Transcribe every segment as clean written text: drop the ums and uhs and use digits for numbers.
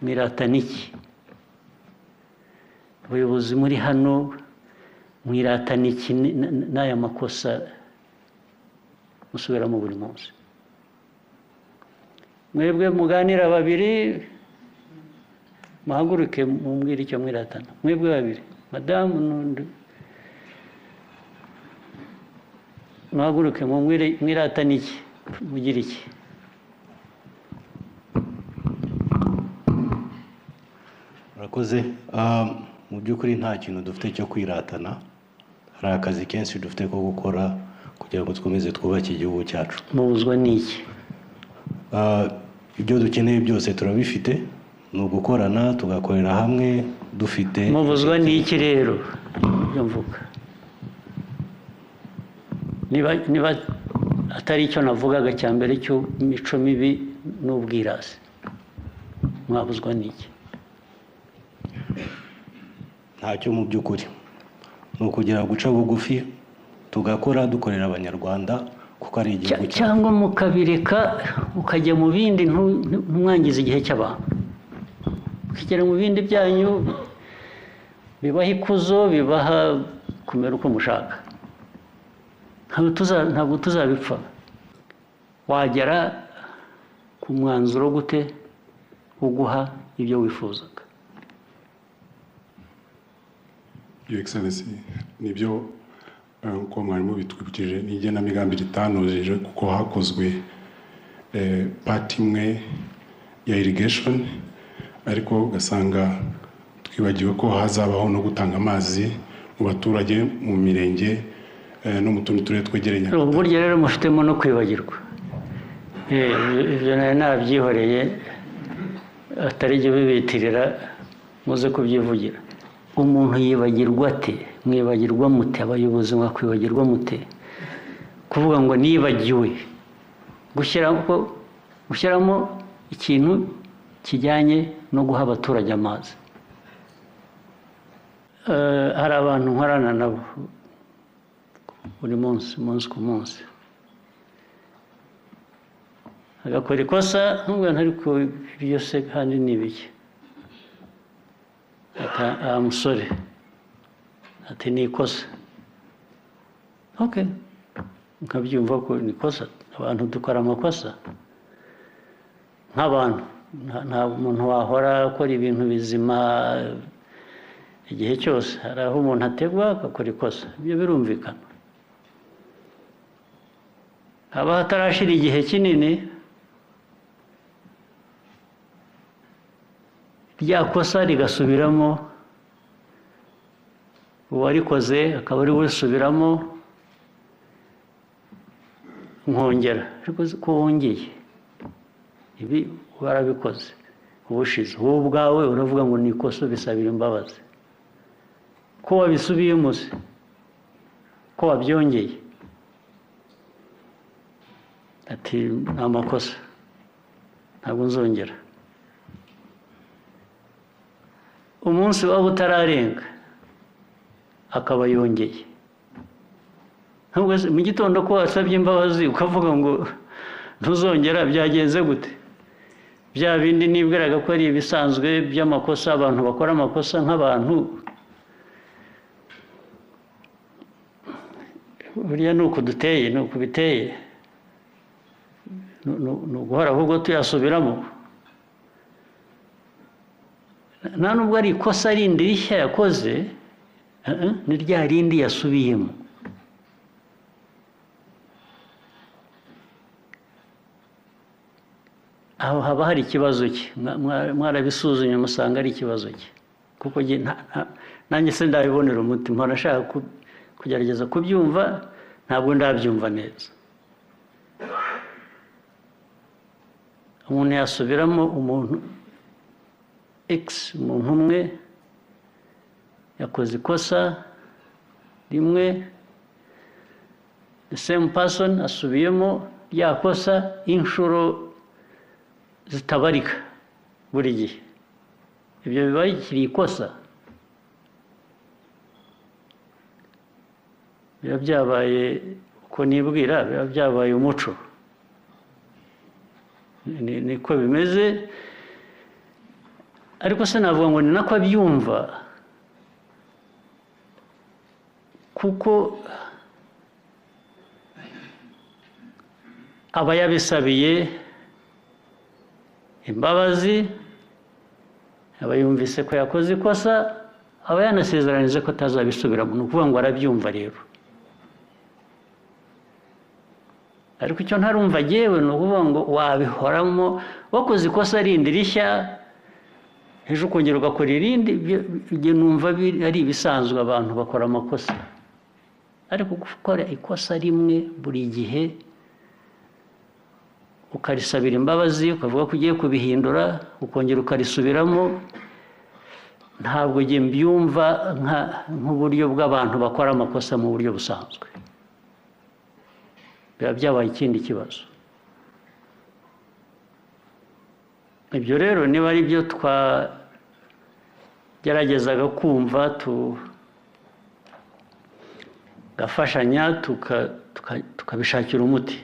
mwiratana iki abayobozi muri hano mwiratana iki n'aya makosa musubiramo buri munsi mwebwe muganira babiri muhaguruke mumbwire icyo mwiratana mwebwe babiri madamu n'undi muhaguruke mwiratana iki mugira iki murakoze mu by'ukuri nta kintu dufite cyo kwiratana hari akazi kenshi dufite ko gukora kugira ngo dukomeze twubake igihugu cyacu mubuzwa n'iki ibyo dukeneye byose turabifite ni ugukorana tugakorera hamwe dufite mubuzwa n'iki rero ibyo mvuga niba atari icyo navugaga cya mbere cy'imico mibi n'ubwirasi mwabuzwa n'iki ntacyo mu by'ukuri ni ukugira guca bugufi tugakora dukorera abanyarwanda kuko ari igihugu cyacu cyangwa mukabireka ukajya mu bindi ntumwangize igihe cy'abantu ukigera mu bindi byanyu bibaha ikuzo bibaha kumera uko mushaka ntabwo tuzabipfa wagera ku mwanzuro gute uguha ibyo wifuzaga Your Excellency nibyo uko mwarimu bitwibukije n'igenamigambi ritanojeje kuko hakozwe pati imwe ya irrigation ariko ugasanga twibagiwe ko hazabaho no gutanga amazi mu baturage mu mirenge no mu tundi turere twegereye burya rero mufitemo no kwibagirwa ibyo nabyihoreye atari ibyo bibitirira muze kubyivugira umuntu yibagirwa ate mwibagirwa mute abayobozi mwakwibagirwa mute kuvuga ngo nibagiwe gushyiramo ikintu kijyanye no guha abaturage amazi hari abantu nkorana nabo buri munsi ku munsi agakora ikosa nk'ubwo ariko ibyo se kandi ni ibiki musore ati ni ikosa nkabyumva ko ni ikosa abantu dukora amakosa nk'abantu nta muntu wahora akora ibintu bizima igihe cyose hari aho umuntu ategwa agakora ikosa ibyo birumvikana haba hatarashira igihe kinini rya kosa rigasubiramo uwarikoze akaba ari wisubiramo nkongera ariko ko wongeye ibi warabikoze ubushize wowe ubwawe uravuga ngo ni ikosa bisabira imbabazi ko wabisubiyemo se ko wabyongeye ati ni amakosa ntabwo nzongera umunsi waba utararenga akaba yongeye mu gitondo ko wasabye imbabazi ukavuga ngo ntuzongera byagenze gute bya bindi nibwiraga ko ari ibisanzwe by'amakosa abantu bakora amakosa nk'abantu burya ni uku duteye ni uku biteye ni uguhora ahubwo tuyasubiramo nta nubwo ari ikosa rindi rishya yakoze ni rya rindi yasubiyemo aho haba hari ikibazo cye mwarabisuzumye musanga ari ikibazo cye kuko nanjye se ndabibonera umutima nashaka kugerageza kubyumva ntabwo ndabyumva neza umuntu yasubiramo umuntu umuntu umwe yakoze ikosa rimwe the same person asubiyemo rya kosa inshuro zitabarika buri gihe ibyo biba bikiri ikosa biba byabaye uko nibwira biba byabaye umuco niko bimeze ariko se navuga ngo ni nako abyumva, kuko aba yabisabiye imbabazi, aba yumvise ko yakoze ikosa, aba yanasezeranije ko atazabisubiramo. Ni ukuvuga ngo arabyumva rero. Ariko icyo ntarumva jyewe ni ukuvuga ngo wabihoramo, wakoze ikosa rindi rishya, ejo ukongera ugakora irindi. Ibyo numva ari ibisanzwe, abantu bakora amakosa. Ariko gukora ikosa rimwe buri gihe ukarisabira imbabazi, ukavuga ko ugiye kubihindura, ukongera ukarisubiramo, ntabwo njye mbyumva nk'uburyo bw'abantu bakora amakosa mu buryo busanzwe. Biba byabaye ikindi kibazo. Ibyo rero niba ari byo twageragezaga kumva, tugafashanya, tukabishakira umuti.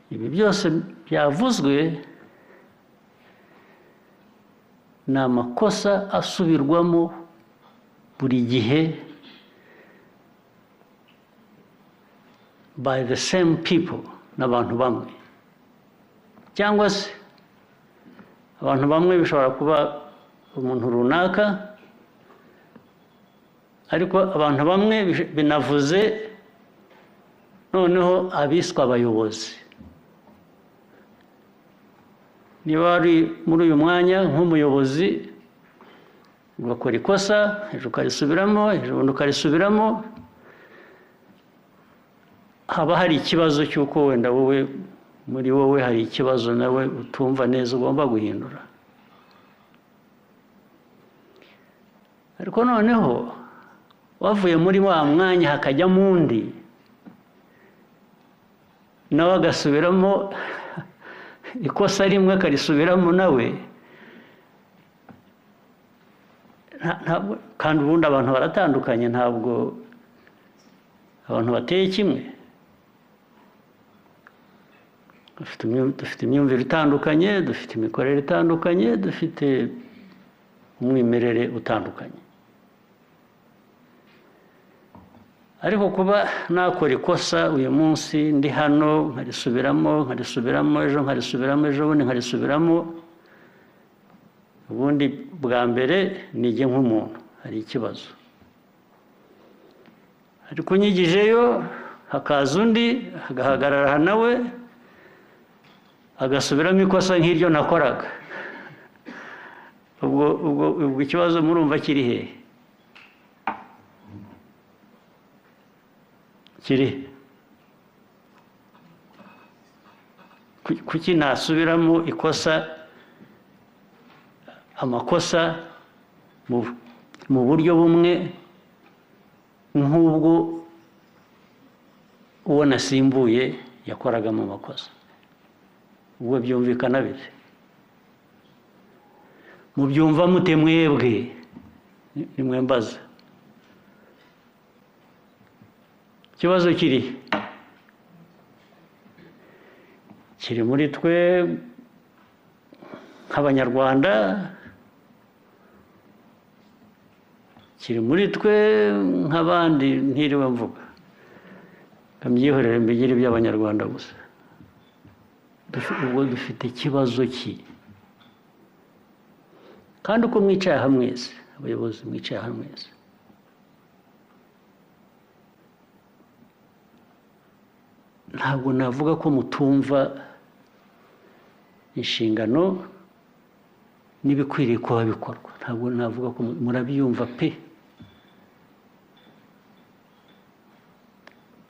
Ibi byose byavuzwe ni amakosa asubirwamo buri gihe by the same people, n'abantu bamwe, cyangwa se abantu bamwe bishobora kuba umuntu runaka, ariko abantu bamwe binavuze noneho abiswe abayobozi. Niba ari muri uyu mwanya nk'umuyobozi, ugakora ikosa, ejo ukarisubiramo, ejo bundi ukarisubiramo, haba hari ikibazo cy'uko wenda wowe, muri wowe hari ikibazo nawe utumva neza, ugomba guhindura. Ariko noneho wavuye muri wa mwanya hakajyamo undi, nawe agasubiramo ikosa rimwe, akarisubiramo nawe, kandi ubundi abantu baratandukanye, ntabwo abantu bateye kimwe. Dufite imyumvire itandukanye, dufite imikorere itandukanye, dufite umwimerere utandukanye. Ariko kuba nakora ikosa uyu munsi ndi hano, nkarisubiramo, ejo nkarisubiramo, ejo bundi nkarisubiramo, ubundi bwa mbere nijye nk'umuntu hari ikibazo. Ariko unyigijeyo hakaza undi agahagarara nawe agasubiramo ikosa nk'iryo nakoraga, ubwo ikibazo murumva kiri hehe? Kiri kuki nasubiramo amakosa mu buryo bumwe nk'ubwo uwo nasimbuye yakoragamo amakosa? Ubwo byumvikana bite? Mubyumva mute mwebwe? Nimwe mbaza. Ikibazo kiri muri twe nk'Abanyarwanda, kiri muri twe nk'abandi ntiriwe mvuga, mbyihorere mbigire iby'Abanyarwanda gusa. Ubwo dufite ikibazo ki? Kandi uko mwicaye aha mwese, abayobozi mwicaye aha mwese, ntabwo navuga ko mutumva inshingano n'ibikwiriye kuba bikorwa. Ntabwo navuga ko murabyumva pe.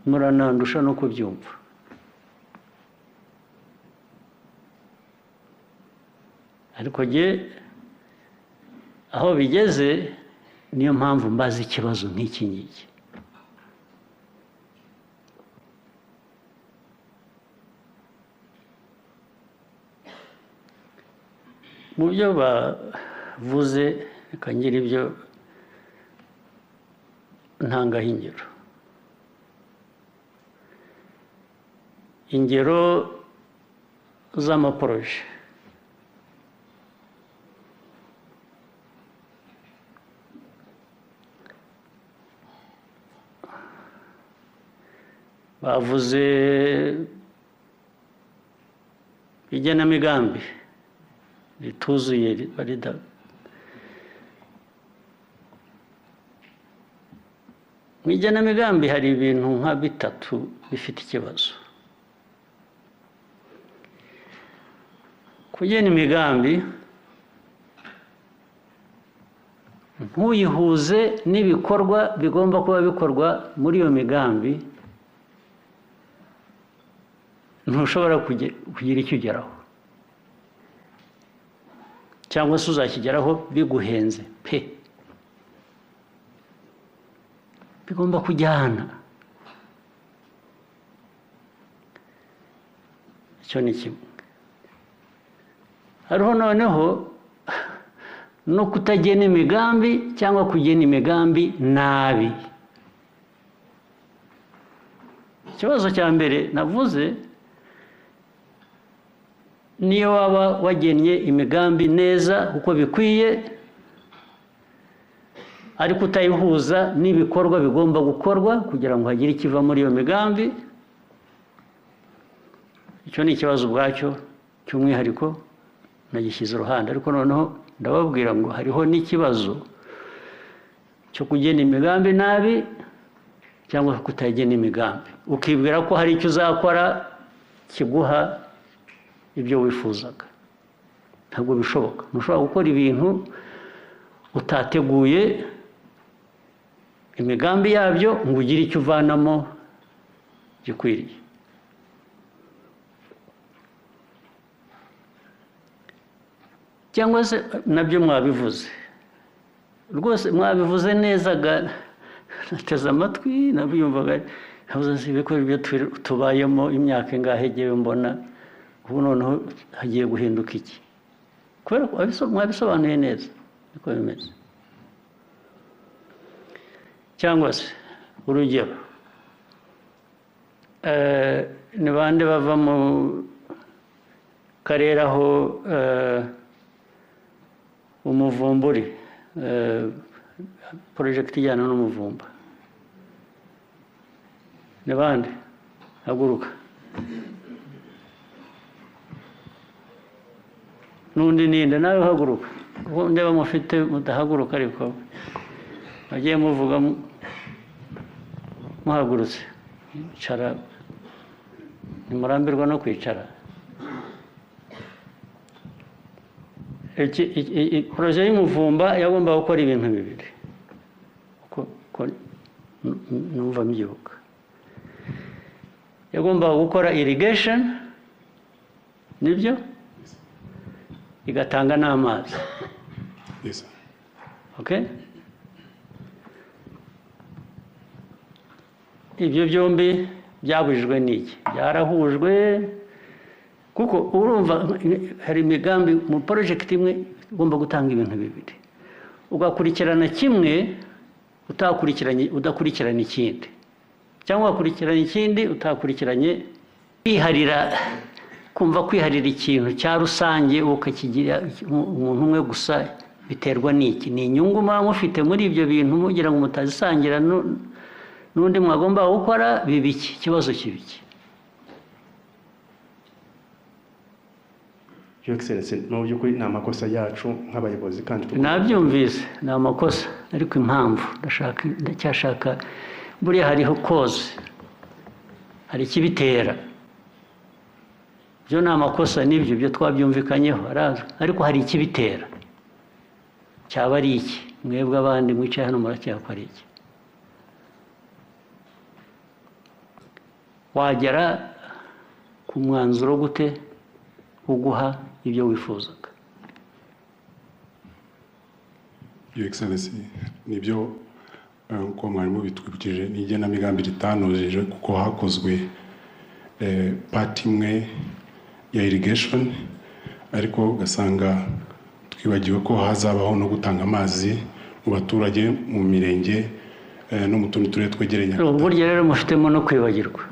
Muranandusha no kubyumva. Ariko jye aho bigeze, niyo mpamvu mbaza ikibazo nk'iki ngiki. Mu byo bavuze, reka ngire ibyo ntangaho ingero. Ingero z'amaporoje bavuze igenamigambi rituzuye mu igenamigambi hari ibintu nka bitatu bifite ikibazo. Kugena imigambi ntuyihuze n'ibikorwa bigomba kuba bikorwa muri iyo migambi, ntushobora kugira icyo ugeraho, cyangwa se uzakigeraho biguhenze pe. Bigomba kujyana. Icyo ni kimwe. Hariho noneho no kutagena imigambi cyangwa kugena imigambi nabi. Ikibazo cya mbere navuze, niyo waba wagennye imigambi neza uko bikwiye ariko utayihuza n'ibikorwa bigomba gukorwa kugira ngo hagire ikiva muri iyo migambi, icyo ni ikibazo ubwacyo cy'umwihariko nagishyize uruhande. Ariko noneho ndababwira ngo hariho n'ikibazo cyo kugena imigambi nabi cyangwa kutagena imigambi, ukibwira ko hari icyo uzakora kiguha ibyo wifuzaga. Ntabwo bishoboka. Ntushobora gukora ibintu utateguye imigambi yabyo ngo ugire icyo uvanamo gikwiriye. Cyangwa se nabyo mwabivuze rwose, mwabivuze neza, nateze amatwi nabyumvaga, navuze nzi ibikora ibyo tubayemo imyaka ingahe ngewe mbona, ubu noneho hagiye guhinduka iki? Kubera ko mwabisobanuye neza niko bimeze. Cyangwa se urugero, ni bande bava mu karere aho umuvumburi, porojegiti ijyana n'umuvumba, ni bande? Haguruka. N'undi ninde? nawe haguruka. Ndeba mufite mudahaguruka, ariko bagiye muvuga muhagurutse. Icara, ntimurambirwa no kwicara. Poroje y'umuvumba yagomba gukora ibintu bibiri uko numva mbyibuka. Yagomba gukora irrigation, nibyo, igatanga n'amazi. Yes. Okay? Ibyo byombi byabujijwe n'iki? Byarahujwe kuko urumva hari imigambi mu project imwe ugomba gutanga ibintu bibiri, ugakurikirana kimwe udakurikirana ikindi, cyangwa ugakurikirana ikindi utakurikiranye. Kwiharira, kumva kwiharira ikintu cya rusange ukakigira umuntu umwe gusa biterwa n'iki? Ni inyungu muba mufite muri ibyo bintu mugira ngo mutazisangira n'undi mwagomba gukora, bibiki ikibazo kibiki. Your Excellency, no by'ukuri ni amakosa yacu nk'abayobozi kandi nabyumvise, ni amakosa, ariko impamvu ndacyashaka, buriya hariho cause, hari ikibitera. Byo ni amakosa, n'ibyo byo twabyumvikanyeho arazwi, ariko hari ikibitera. Cyaba ari iki? Mwebwe abandi mwicaye hano muracyakora iki? Wagera ku mwanzuro gute uguha ibyo wifuzaga? Your Excellency, nibyo uko mwarimu bitwibukije, ni igenamigambi ritanujije kuko hakozwe pati imwe ya irrigation, ariko ugasanga twibagiwe ko hazabaho no gutanga amazi mu baturage mu mirenge no mu tundi turere twegeranye. Burya rero mufitemo no kwibagirwa.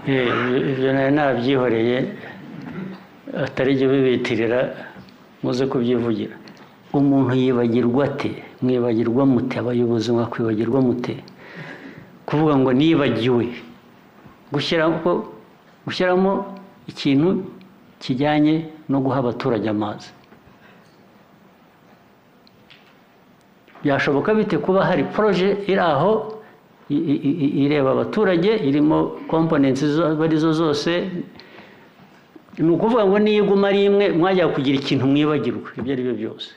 Ibyo nabyihoreye, atari ibyo bibitirira muze kubyivugira. Umuntu yibagirwa ate? Mwibagirwa mute? Abayobozi mwakwibagirwa mute? Kuvuga ngo nibagiwe, gushyiramo ikintu kijyanye no guha abaturage amazi. Byashoboka bite kuba hari proje iri aho ireba abaturage, irimo components arizo zose, ni ukuvuga ngo niyiguma ari imwe mwajya kugira ikintu mwibagirwa ibyo ari byo byose.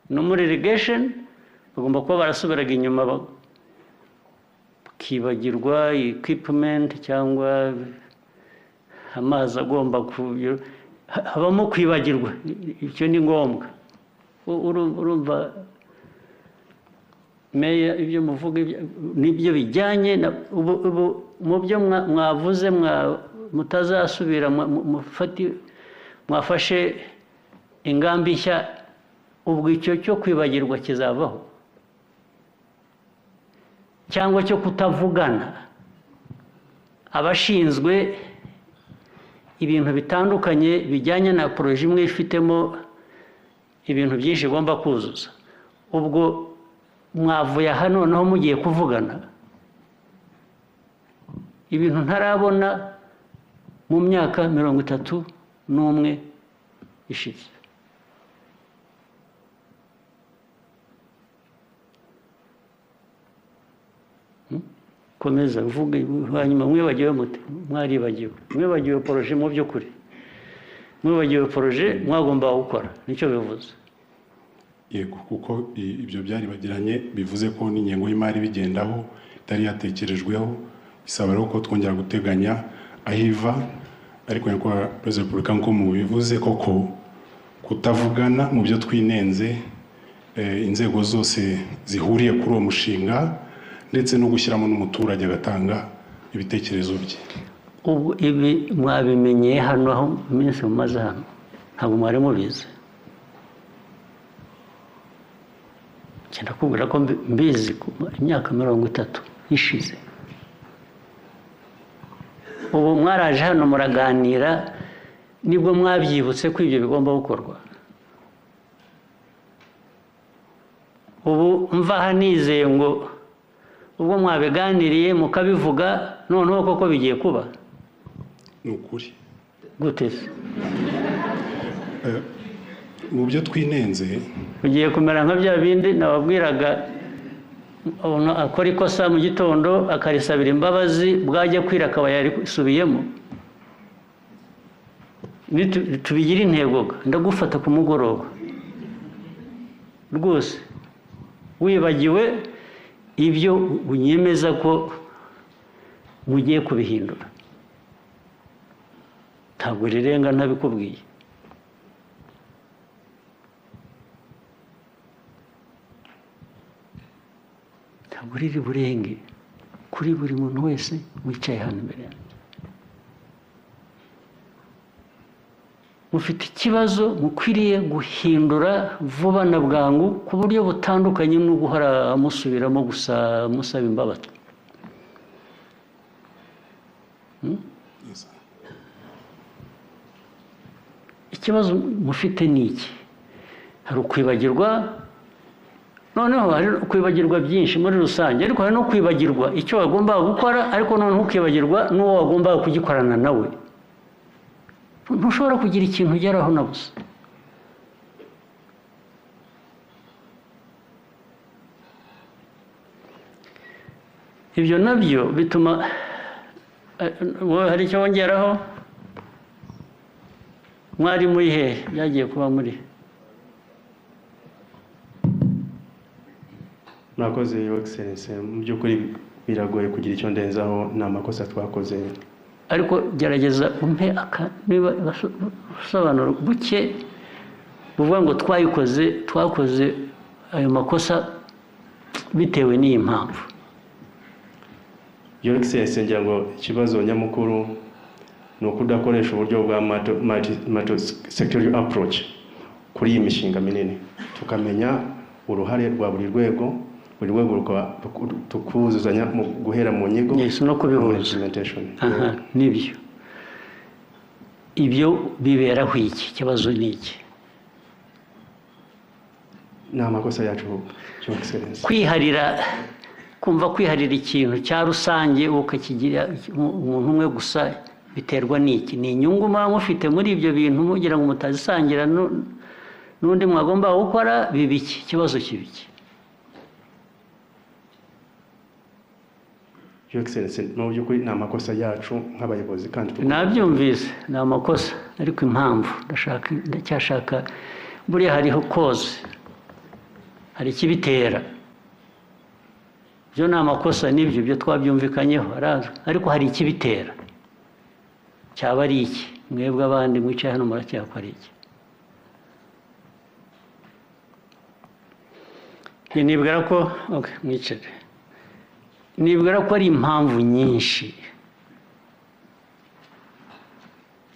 No muri irrigation bagomba kuba barasubiraga inyuma bakibagirwa equipment cyangwa amazi agomba habamo kwibagirwa, icyo ni ngombwa. Urumva meya ibyo muvuga nibyo bijyanye mu byo mwavuze mutazasubira mwafashe ingamba nshya, ubwo icyo cyo kwibagirwa kizavaho cyangwa cyo kutavugana. Abashinzwe ibintu bitandukanye bijyanye na poroje imwe ifitemo ibintu byinshi igomba kuzuza, ubwo mwavuye aha noneho mugiye kuvugana ibintu ntarabona mu myaka 31 ishize. Komeza uvuge hanyuma mwibagiwe mute? Mwibagiwe poroje mu by'ukuri, mwibagiwe poroje mwagomba gukora, nicyo bivuze. Yego, kuko ibyo byaribagiranye bivuze ko n'ingengo y'imari bigendaho itari yatekerejweho, bisaba rero ko twongera guteganya ahiva. Ariko nyakubahwa Perezida wa Repubulika nk'uko mubivuze koko, kutavugana mu byo twinenze inzego zose zihuriye kuri uwo mushinga, ndetse no gushyiramo n'umuturage agatanga ibitekerezo bye. Ubu ibi mwabimenyeye hano aho iminsi mumaze hano, ntabwo mwari mubizi. Cyenda kubwira ko mbizi imyaka 30 ishize. Ubu mwaraje hano muraganira, nibwo mwabyibutse ko ibyo bigomba gukorwa. Ubu mva hanizeye ngo ubwo mwabiganiriye mukabivuga noneho koko bigiye kuba. Ni ukuri Gute se? Mu byo twinenze Ugiye kumera nka bya bindi nababwiraga, akora ikosa mu gitondo akarisabira imbabazi, bwajya kwira akaba yarisubiyemo. Tubigira intego, ndagufata ku mugoroba rwose wibagiwe ibyo unyemeza ko mugiye kubihindura. Ntabwo rirenga ntabikubwiye. Ntabwo riri burenge kuri buri muntu wese wicaye hano imbere. Mufite ikibazo mukwiriye guhindura vuba na bwangu ku buryo butandukanye no guhora amusubiramo gusa musaba imbabazi. Ikibazo mufite ni iki? Hari ukwibagirwa, noneho hari kwibagirwa byinshi muri rusange, ariko hari no kwibagirwa icyo wagomba gukora, ariko noneho ukibagirwa n'uwo wagomba kugikorana nawe. Ntushobora kugira ikintu ugeraho na busa. Ibyo nabyo bituma hari icyo wongeraho. Mwari muri he byagiye kuba muri? Murakoze Your Excellency, mu by'ukuri biragoye kugira icyo ndenzaho, ni amakosa twakoze. Ariko gerageza umpe niba usobanura buke buvuga ngo twakoze ayo makosa bitewe n'iyi mpamvu. Your Excellency, ngira ngo ikibazo nyamukuru ni ukudakoresha uburyo bwa multi-sectorial approach kuri iyi mishinga minini, tukamenya uruhare rwa buri rwego tukuzuzanya mu guhera mu nyigo no kubihuza. Nibyo ibyo biberaho iki kibazo ni iki? Ni amakosa yacu Your Excellency. Kwiharira kumva kwiharira ikintu cya rusange ukakigira umuntu umwe gusa biterwa n'iki? Ni inyungu muba mufite muri ibyo bintu mugira ngo mutazisangira n'undi mwagomba gukora, bibiki ikibazo kibiki? Your Excellency, mu by'ukuri ni amakosa yacu nk'abayobozi kandi nabyumvise, ni amakosa, ariko impamvu ndacyashaka, buriya hariho koze, hari ikibitera. Byo ni amakosa n'ibyo byo twabyumvikanyeho arazwi, ariko hari ikibitera. Cyaba ari iki? Mwebwe abandi mwicaye hano muracyakora iki? Nibwira ko mwicare, nibwira ko ari impamvu nyinshi.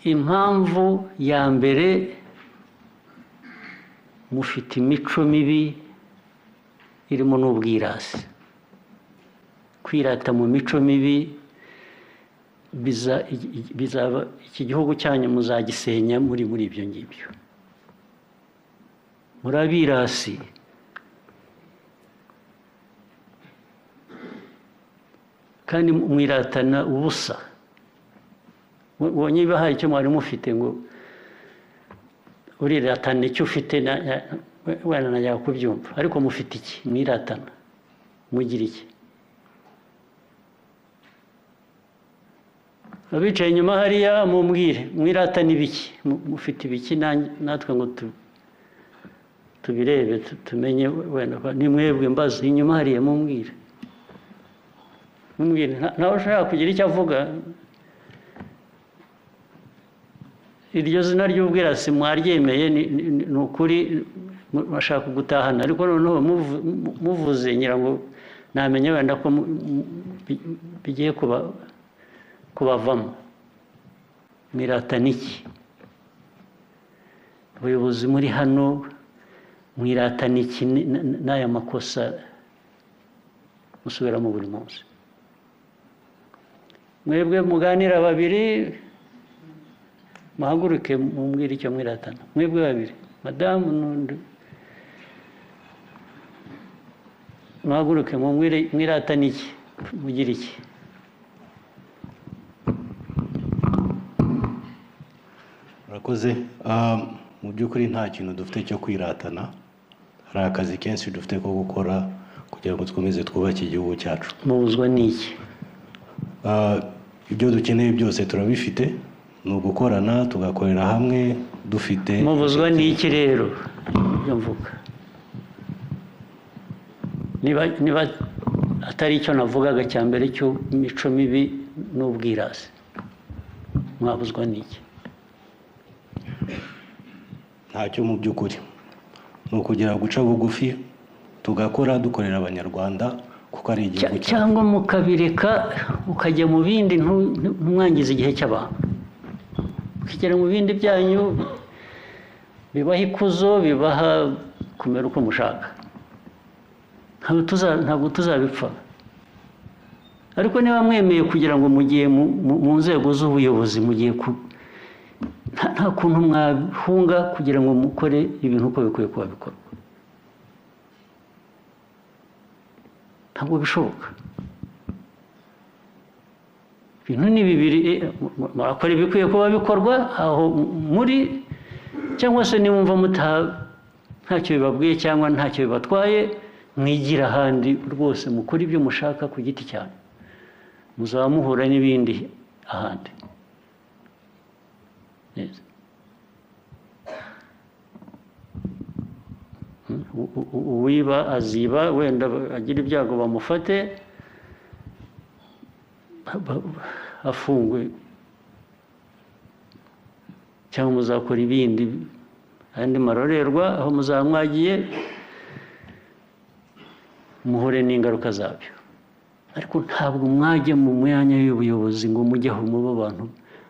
Impamvu ya mbere, mufite imico mibi irimo n'ubwirasi. Kwirata mu mico mibi bizaba iki gihugu cyanyu muzagisenya muri ibyo ngibyo. Murabirasi. Kandi mwiratana ubusa. Niba hari icyo mwari mufite ngo uriratana icyo ufite, wenda najya kubyumva, ariko mufite iki? Mwiratana mugira iki? Abicaye inyuma hariya mumbwire, mwiratana ibiki? Mufite ibiki? Natwe ngo tubirebe tumenye, wenda ni mwebwe mbaza inyuma hariya mumbwire. Ntawe ushaka kugira icyo avuga. Iryo zina ry'ubwirasi mwaryemeye, ni ukuri bashaka gutahana, ariko noneho muvuze ngira ngo namenye wenda ko bigiye kubavamo. Mwiratana iki? Abayobozi muri hano mwiratana iki n'aya makosa musubiramo buri munsi? Mwebwe muganira babiri, muhaguruke mumbwire icyo mwiratana. Mwebwe babiri, madamu n'undi, muhaguruke mumbwire mwiratana iki? Mugira iki? Murakoze. Mu by'ukuri nta kintu dufite cyo kwiratana. Hari akazi kenshi dufite ko gukora kugira ngo dukomeze twubake igihugu cyacu. Mubuzwa n'iki? Ibyo dukeneye byose turabifite, ni ugukorana tugakorera hamwe dufite. Mubuzwa n'iki rero? Ibyo mvuga niba atari icyo navugaga cya mbere cy'imico mibi n'ubwirasi, mwabuzwa n'iki? Ntacyo mu by'ukuri, ni ukugira guca bugufi tugakora dukorera abanyarwanda kuko ari igihugu cyacu. Cyangwa mukabireka mukajya mu bindi, ntumwangize igihe cy'abantu, mukigera mu bindi byanyu bibaha ikuzo, bibaha kumera uko mushaka. Ntabwo tuzabipfa. Ariko niba mwemeye kugira ngo mugiye mu nzego z'ubuyobozi, mugiye nta kuntu mwahunga kugira ngo mukore ibintu uko bikwiye kuba bikorwa. Ntabwo bishoboka. Ibintu ni bibiri, murakora ibikwiye kuba bikorwa aho muri, cyangwa se nimumva ntacyo bibabwiye cyangwa ntacyo bibatwaye, mwigira ahandi rwose mukora ibyo mushaka ku giti cyanyu. Muzaba muhura n'ibindi ahandi. Uwiba aziba, wenda agira ibyago bamufate afungwe, cyangwa muzakora ibindi andi marorerwa aho muzaba mwagiye muhure n'ingaruka zabyo. Ariko ntabwo mwajya mu myanya y'ubuyobozi ngo mujye aho muba abantu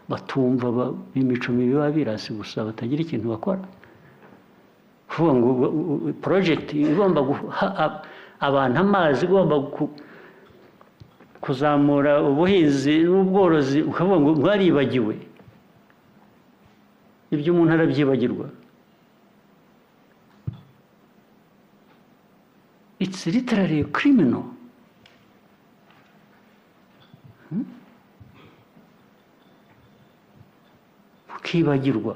batumva b'imico mibi, babirasi gusa batagira ikintu bakora. Kuvuga ngo project igomba guha abantu amazi, igomba kuzamura ubuhinzi n'ubworozi, ukavuga ngo mwaribagiwe. Ibyo umuntu arabyibagirwa. It's literally criminal. mukibagirwa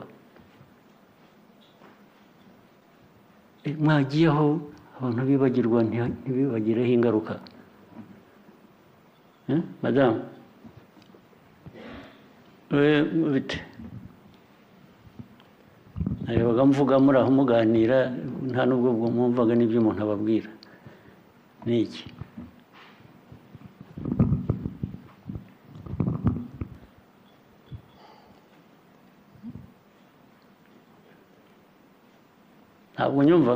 mwagiyeho abantu bibagirwa ntibibagireho ingaruka. Madamu bite narebaga mvuga muri aho muganira nta nubwo mwumvaga n'ibyo umuntu ababwira ni iki? ntabwo nyumva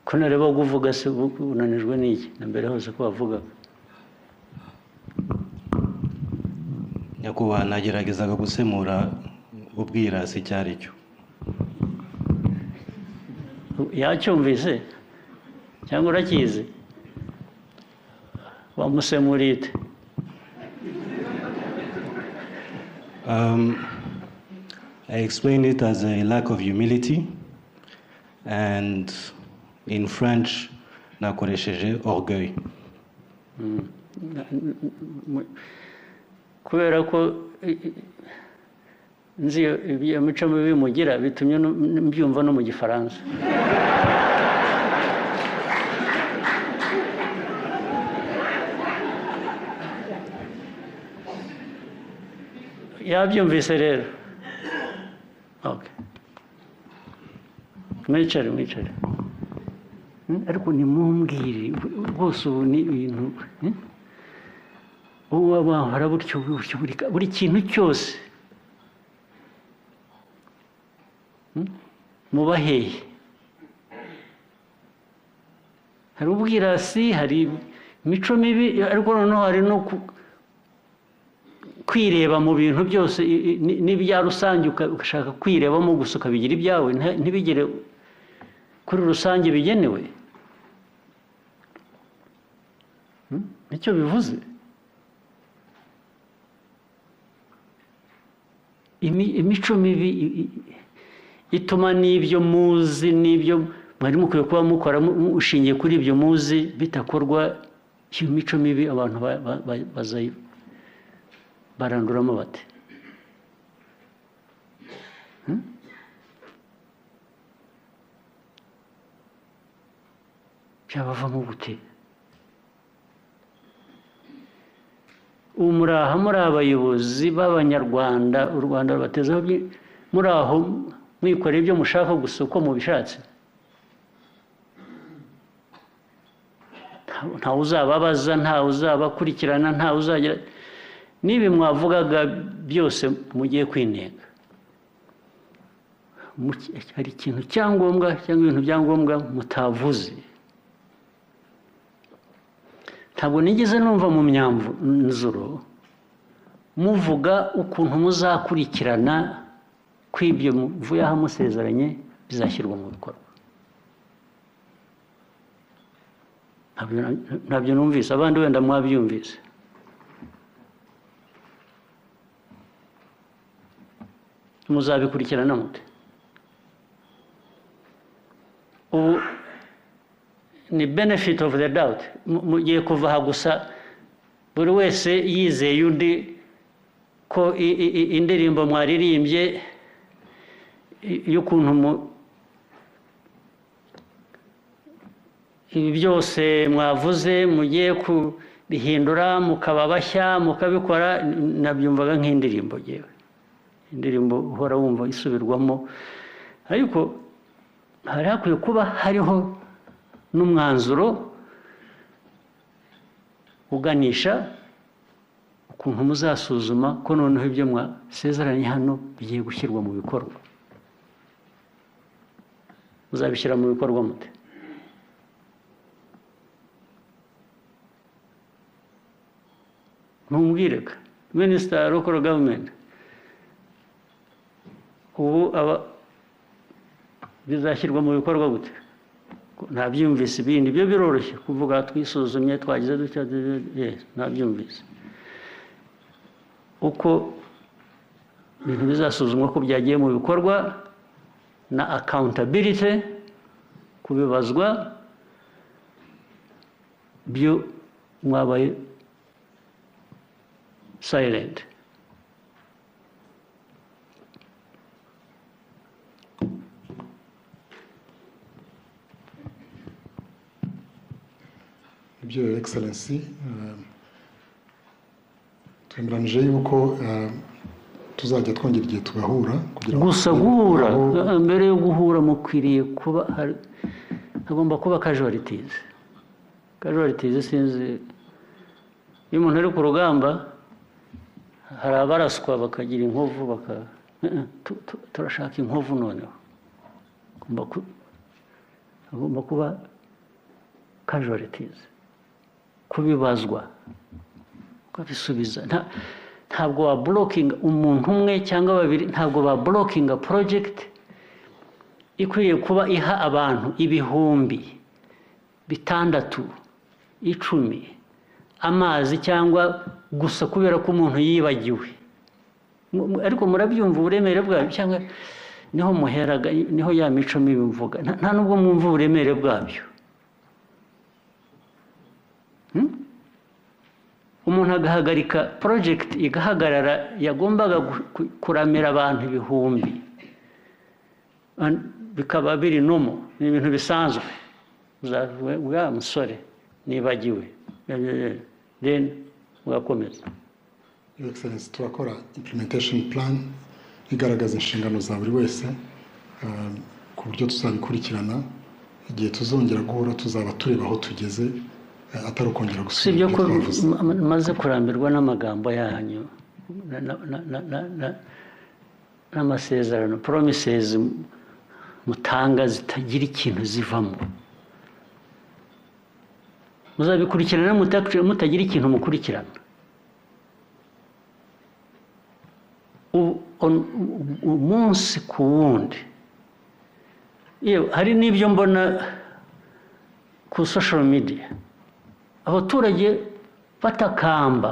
ko nareba kuvuga se unanijwe n'iki na mbere hose ko wavugaga. Nyakubahwa nageragezaga gusemura ubwirasi icyo ari cyo. Yacyumvise cyangwa urakizi? Wamusemuriye ute? I explained it as a lack of humility, and in French nakoresheje orgueil. Kubera ko nzi imico mibi mugira bitumye mbyumva no mu Gifaransa. Yabyumvise rero. Okay. Mwicare. Ariko nimumbwire rwose ubu ni ibintu ubu abahora buryo buri kintu cyose muba hehe? Hari ubwirasi, hari imico mibi, ariko noneho hari no kwireba mu bintu byose n'ibya rusange ugashaka kwirebamo gusa ukabigira ibyawe ntibigere kuri rusange bigenewe. Nicyo bivuze. Imico mibi ituma n'ibyo muzi n'ibyo mwari mukwiye kuba mukora ushingiye kuri ibyo muzi bitakorwa. Iyo mico mibi abantu baranduramo bate? Byabavamo gute? Muri abayobozi b'Abanyarwanda, u Rwanda rubatezeho muri aho mwikorera ibyo mushaka gusa uko mubishatse. Ntawe uzababaza, ntawe uzabakurikirana, ntawe uzagira n'ibi mwavugaga byose mugiye kwinenga. Hari ikintu cyangombwa cyangwa ibintu byangombwa mutavuze. Ntabwo nigeze numva mu myanzuro muvuga ukuntu muzakurikirana kw'ibyo muvuye aha musezeranye bizashyirwa mu bikorwa. Ntabyo numvise, abandi wenda mwabyumvise. Muzabikurikirana mute? Ubu ni benefit of the doubt. Mugiye kuva aha gusa buri wese yizeye undi ko indirimbo mwaririmbye y'ukuntu ibi byose mwavuze mugiye kubihindura mukaba bashya mukabikora. Nabyumvaga nk'indirimbo yewe, indirimbo uhora wumva isubirwamo, ariko hari hakwiye kuba hariho n'umwanzuro uganisha ukuntu muzasuzuma ko noneho ibyo mwasezeranye hano bigiye gushyirwa mu bikorwa. Muzabishyira mu bikorwa mute? Mumbwireka Minister Local Government, ubu bizashyirwa mu bikorwa gute? Ntabyumvise. Ibindi byo biroroshye kuvuga twisuzumye twagize dutya, ntabyumvise. Uko ibintu bizasuzumwa ko byagiye mu bikorwa na accountability, kubibazwa byo mwabaye silent. Your Excellency, twemeranije yuko tuzajya twongera igihe tugahura gusa guhura mbere yo guhura mukwiriye kuba hagomba kuba casualties sinzi iyo umuntu ari ku rugamba hari abaraswa bakagira inkovu turashaka inkovu noneho hagomba kuba casualties kubibazwa ukabisubiza ntabwo wa blocking umuntu umwe cyangwa babiri ntabwo ba blocking a project ikwiriye kuba iha abantu ibihumbi 6 10 amazi cyangwa gusa kubera ko umuntu yibagiwe ariko murabyumva uburemere bwabyo cyangwa niho muheraga niho ya mico mibi mvuga nta nubwo mwumva uburemere bwabyo umuntu agahagarika project igahagarara yagombaga kuramira abantu ibihumbi bikaba biri nomo ni ibintu bisanzwe wa musore nibagiwe then ugakomeza. Your Excellency, turakora implementation plan igaragaza inshingano za buri wese ku buryo tuzabikurikirana igihe tuzongera guhura tuzaba tureba aho tugeze atari ukongera gusubira ko maze kurambirwa n'amagambo yanyu n'amasezerano promises mutanga zitagira ikintu zivamo muzabikurikirana mutagira ikintu mukurikirana umunsi ku wundi hari n'ibyo mbona ku social media abaturage batakamba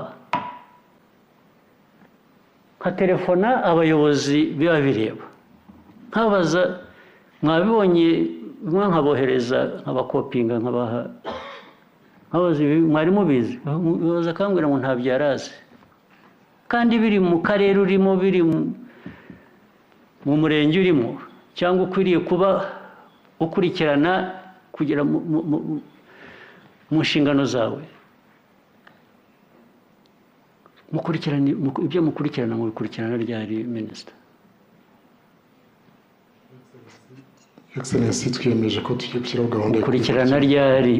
nka telefona abayobozi biba bireba nkabaza mwabibonye bimwe nkabohereza nkabakopinga nkabaha nkabaza mwari mubizi bibaza kambwira ngo ntabyo yarazi kandi biri mu karere urimo biri mu murenge urimo cyangwa ukwiriye kuba ukurikirana kugera mu nshingano zawe mukurikirana ibyo mukurikirana mu bikurikirana ryari minisita. Excellency, twiyemeje ko tugiye gushyiraho gahunda yo gukurikirana ryari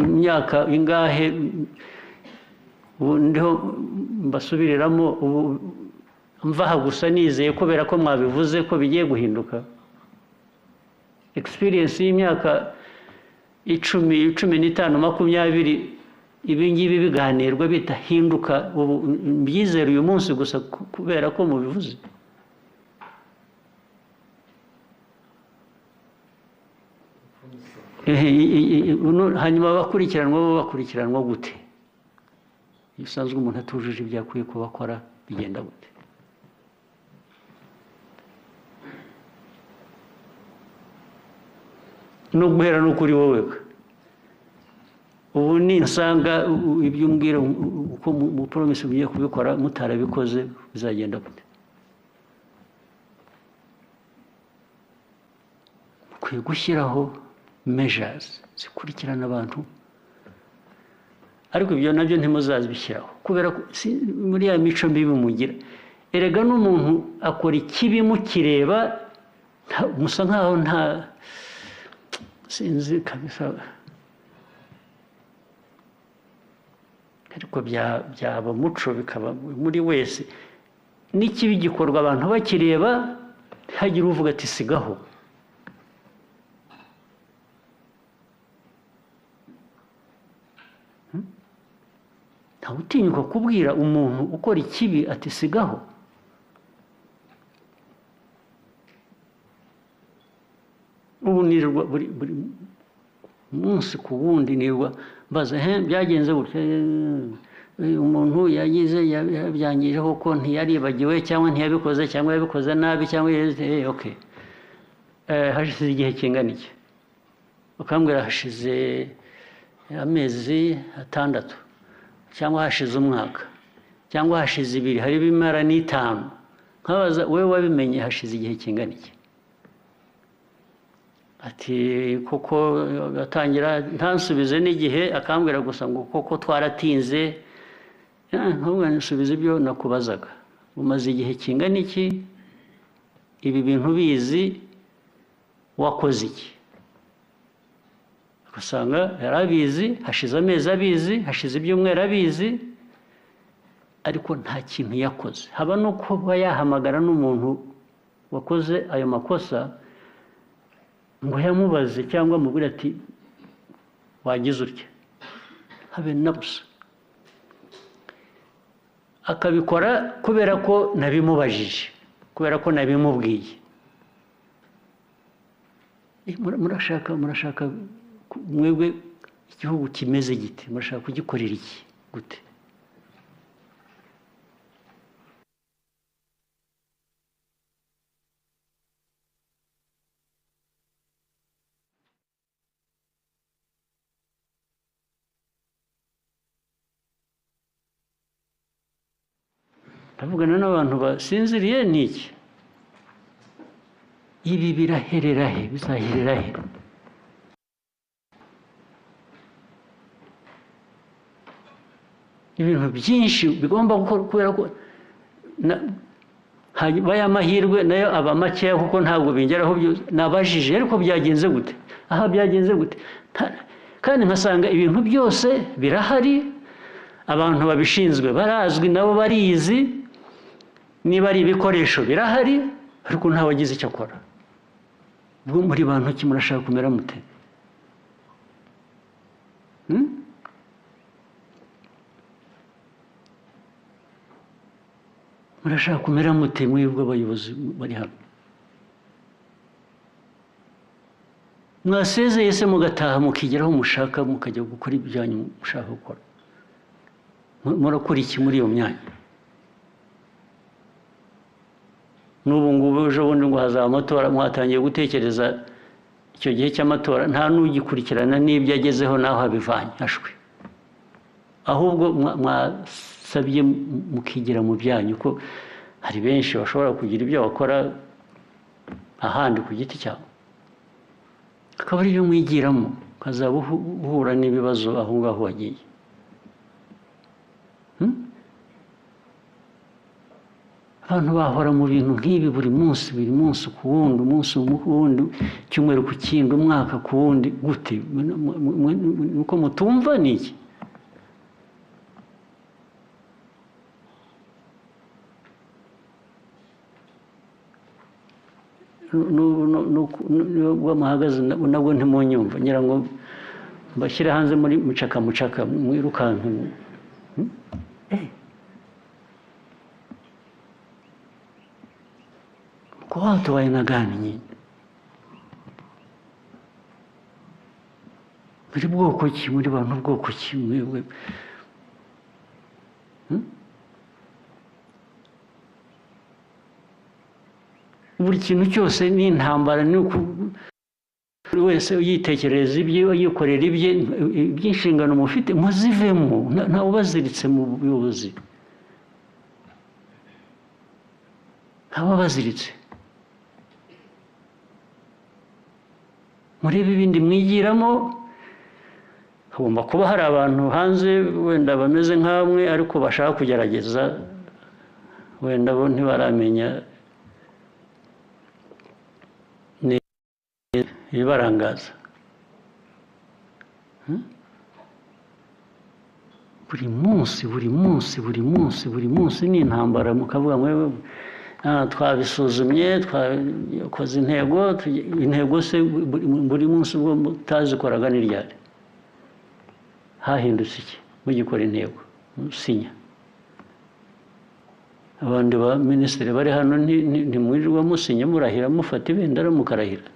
imyaka ingahe ndiho mbasubiriramo mvaha gusa nizeye kubera ko mwabivuze ko bigiye guhinduka experience y'imyaka 10, 15, 20 ibi ngibi biganirwa bitahinduka byizera uyu munsi gusa kubera ko mubivuze. Hanyuma bakurikiranwa gute? Bisanzwe umuntu atujuje ibyo akwiye kuba akora bigenda gute? No guhera no kuri wowe ubu ninsanga ibyo umbwira uko mu promise ugiye kubikora mutarabikoze bizagenda gute? Kwiye gushyiraho measures zikurikirana abantu ariko ibyo nabyo ntimuzazibishyiraho kubera ko muri ya mico mibi mugira erega n'umuntu akora ikibi mukireba musa nkaho nta sinzi kabisa ariko byaba muco bikaba muri wese n'ikibi gikorwa abantu bakireba hagira uvuga ati sigaho nta utinyuka kubwira umuntu ukora ikibi ati sigaho. Ubu nirwa buri munsi ku wundi nirwa mbaza byagenze gutya umuntu yagize yabyangije kuko ntiyaribagiwe cyangwa ntiyabikoze cyangwa yabikoze nabi cyangwa okay hashize igihe kingana iki ukambwira hashize amezi 6 cyangwa hashize umwaka cyangwa hashize 2 hari bimara n'itanu nkabaza wewe wabimenye hashize igihe kingana iki ati koko gatangira ntansubize n'igihe akambwira gusa ngo koko twaratinze ntabwo nsubize ibyo nakubazaga umaze igihe kingana iki ibi bintu bizi wakoze iki usanga yarabizi hashize amezi abizi hashize ibyumweru abizi ariko nta kintu yakoze haba no kuba yahamagara n'umuntu wakoze ayo makosa ngo yamubaze cyangwa mubwire ati wagize utya habe na busa akabikora kubera ko nabimubajije kubera ko nabimubwiye murashaka mwebwe igihugu kimeze gite murashaka kugikorera iki gute ndavugana n'abantu basinziriye n'iki ibi biraherera he bizaherera he ibintu byinshi bigomba gukora kubera ko baya mahirwe nayo aba makeya kuko ntabwo bingeraho nabajije ariko byagenze gute aha byagenze gute kandi nkasanga ibintu byose birahari abantu babishinzwe barazwi nabo barizi niba ari ibikoresho birahari ariko nta wagize icyo akora muri bantu ki murashaka kumera mute murashaka kumera mute mwebwe abayobozi bari hano mwasezeye se mugataha mukigeraho mushaka mukajya gukora ibyanyu mushaka gukora murakora iki muri iyo myanya n'ubu ngubu ejo bundi ngo hazaba amatora mwatangiye gutekereza icyo gihe cy'amatora nta n'ugikurikirana n'ibyo agezeho naho abivanye ashwe ahubwo mwasabye mukigira mu byanyu ko hari benshi bashobora kugira ibyo bakora ahandi ku giti cyabo akaba ari byo mwigiramo ukazaba uhura n'ibibazo aho ngaho wagiye abantu bahora mu bintu nk'ibi buri munsi ku wundi umunsi ku wundi icyumweru ku kindi umwaka ku wundi gute nuko mutumva ni iki nubwo muhagaze nabwo ntimunyumva ngira ngo mbashyire hanze muri mucaka mwirukanka kwa watu wa aina gani nyinyi muri bwoko ki muri bantu bwoko ki mwebwe buri kintu cyose ni intambara ni buri wese yitekereza ibye yikorera ibye iby'inshingano mufite muzivemo ntawe ubaziritse mu buyobozi ntawe baziritse murebe ibindi mwigiramo hagomba kuba hari abantu hanze wenda bameze nk'amwe ariko bashaka kugerageza wenda bo ntibaramenya ibibarangaza buri munsi ni intambara mukavuga mwewe twabisuzumye twakoze intego se buri munsi ubwo mutazikoraga ni ryari hahindutse iki mugikora intego musinya abandi ba minisitiri bari hano ntimwirirwa musinya murahira mufata ibendera mukarahira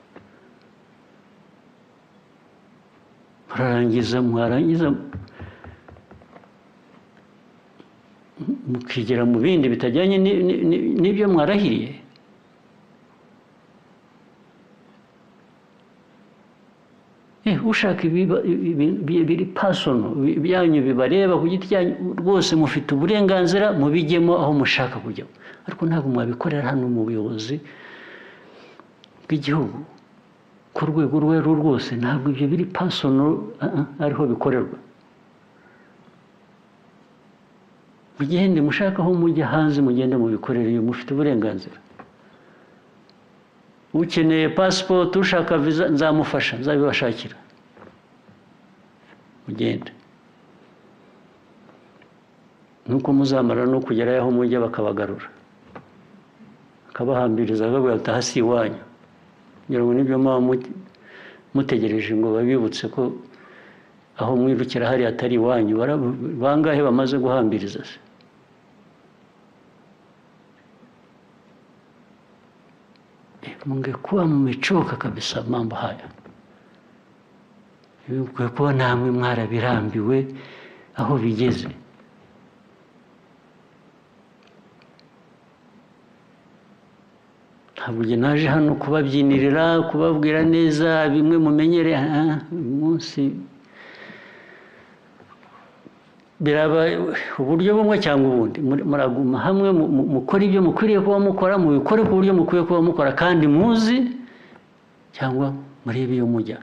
mwarangiza mukigera mu bindi bitajyanye n'ibyo mwarahiriye ushaka biri pasono byanyu bibareba ku giti cyanyu rwose mufite uburenganzira mubijyemo aho mushaka kujya, ariko ntabwo mwabikorera hano mu buyobozi bw'igihugu ku rwego urwo ari rwo rwose. Ntabwo ibyo biri pasono ariho bikorerwa. Mugende mushaka aho mujya hanze, mugende mubikorere, iyo mufite uburenganzira. Ukeneye passport, ushaka visa, nzamufasha, nzabibashakira, mugende. Nuko muzamara no kugerayo aho mujya bakabagarura, akabahambiriza akababwira ati aha si iwanyu. Ngira ngo nibyo muba mutegereje ngo babibutse ko aho mwirukira hari atari iwanyu. Bangahe bamaze guhambiriza se? Mungekuwa mmechoka kabisa mambo haya. Mungekuwa namwe mwarabirambiwe aho bigeze. Ntabwo naje hano kubabyinirira, kubabwira neza bimwe mumenyere. Umunsi biraba uburyo bumwe cyangwa ubundi, muraguma hamwe mukora ibyo mukwiriye kuba mukora, mubikore ku buryo mukwiye kuba mukora, kandi muzi cyangwa murebe iyo mujya.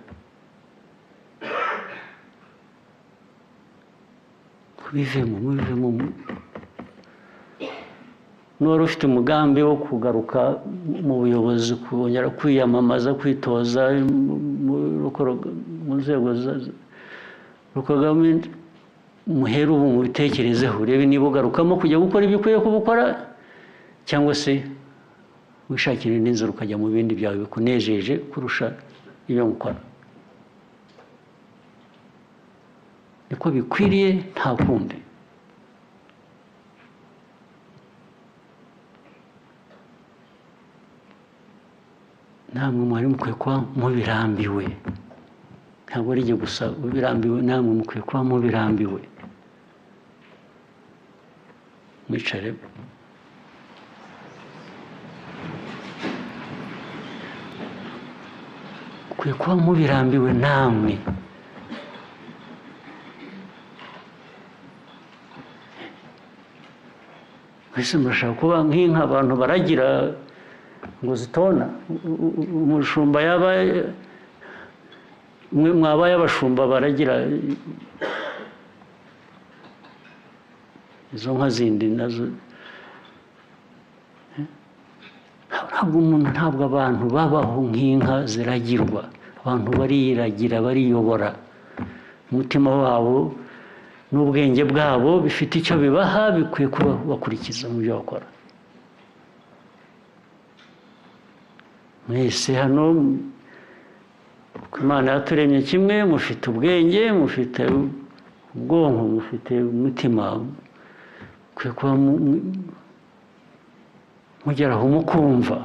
Mubivemo n'uwari ufite umugambi wo kugaruka mu buyobozi, kongera kwiyamamaza, kwitoza mu nzego za gavumenti, muhere ubu mubitekerezeho, urebe niba ugarukamo kujya gukora ibyo ukwiye kubukora, cyangwa se wishakira indi nzira ukajya mu bindi byawe bikunejeje kurusha ibyo mukora. Niko bikwiriye, nta kundi. Namwe mwari mukwiye kuba mubirambiwe, ntabwo ari igihe gusa ubirambiwe, namwe mukwiye kuba mubirambiwe. Mwicare. Mukwiye kuba mubirambiwe namwe. Mwese murashaka kuba nk'inka abantu baragira ngo zitona. Umushumba yaba mwabaye abashumba baragira izo nka zindi nazo. Ntabwo abantu babaho nk'inka ziragirwa. Abantu bariragira, bariyobora. Umutima wabo n'ubwenge bwabo bifite icyo bibaha, bikwiye kuba bakurikiza mu byo bakora. Mwese hano Imana yaturemye kimwe, mufite ubwenge, mufite ubwonko, mufite umutima. Mukwiye kuba mugeraho mukumva,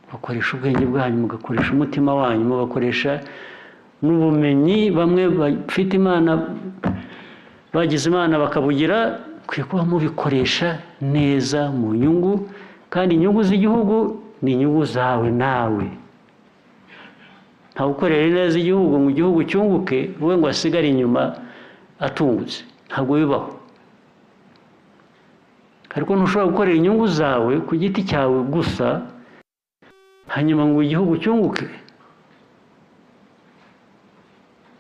mugakoresha ubwenge bwanyu, mugakoresha umutima wanyu, mugakoresha n'ubumenyi bamwe bafite Imana, bagize Imana bakabugira. Mukwiye kuba mubikoresha neza mu nyungu, kandi inyungu z'igihugu ni inyungu zawe nawe. Ntawe ukorera neza igihugu mu gihugu cyunguke wowe ngo asigare inyuma atungutse. Ntabwo bibaho. Ariko ntushobora gukorera inyungu zawe ku giti cyawe gusa hanyuma ngo igihugu cyunguke,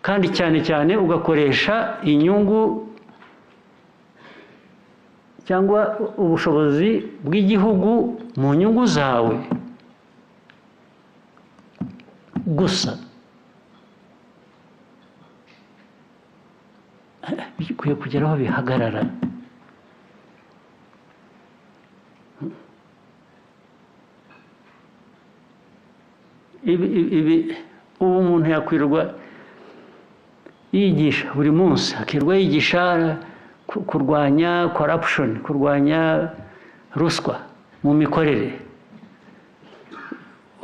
kandi cyane cyane ugakoresha inyungu cyangwa ubushobozi bw'igihugu mu nyungu zawe gusa. Bikwiye kugera aho bihagarara. Ubu umuntu yakwirwa yigisha buri munsi, akirwa yigisha kurwanya corruption, kurwanya ruswa mu mikorere,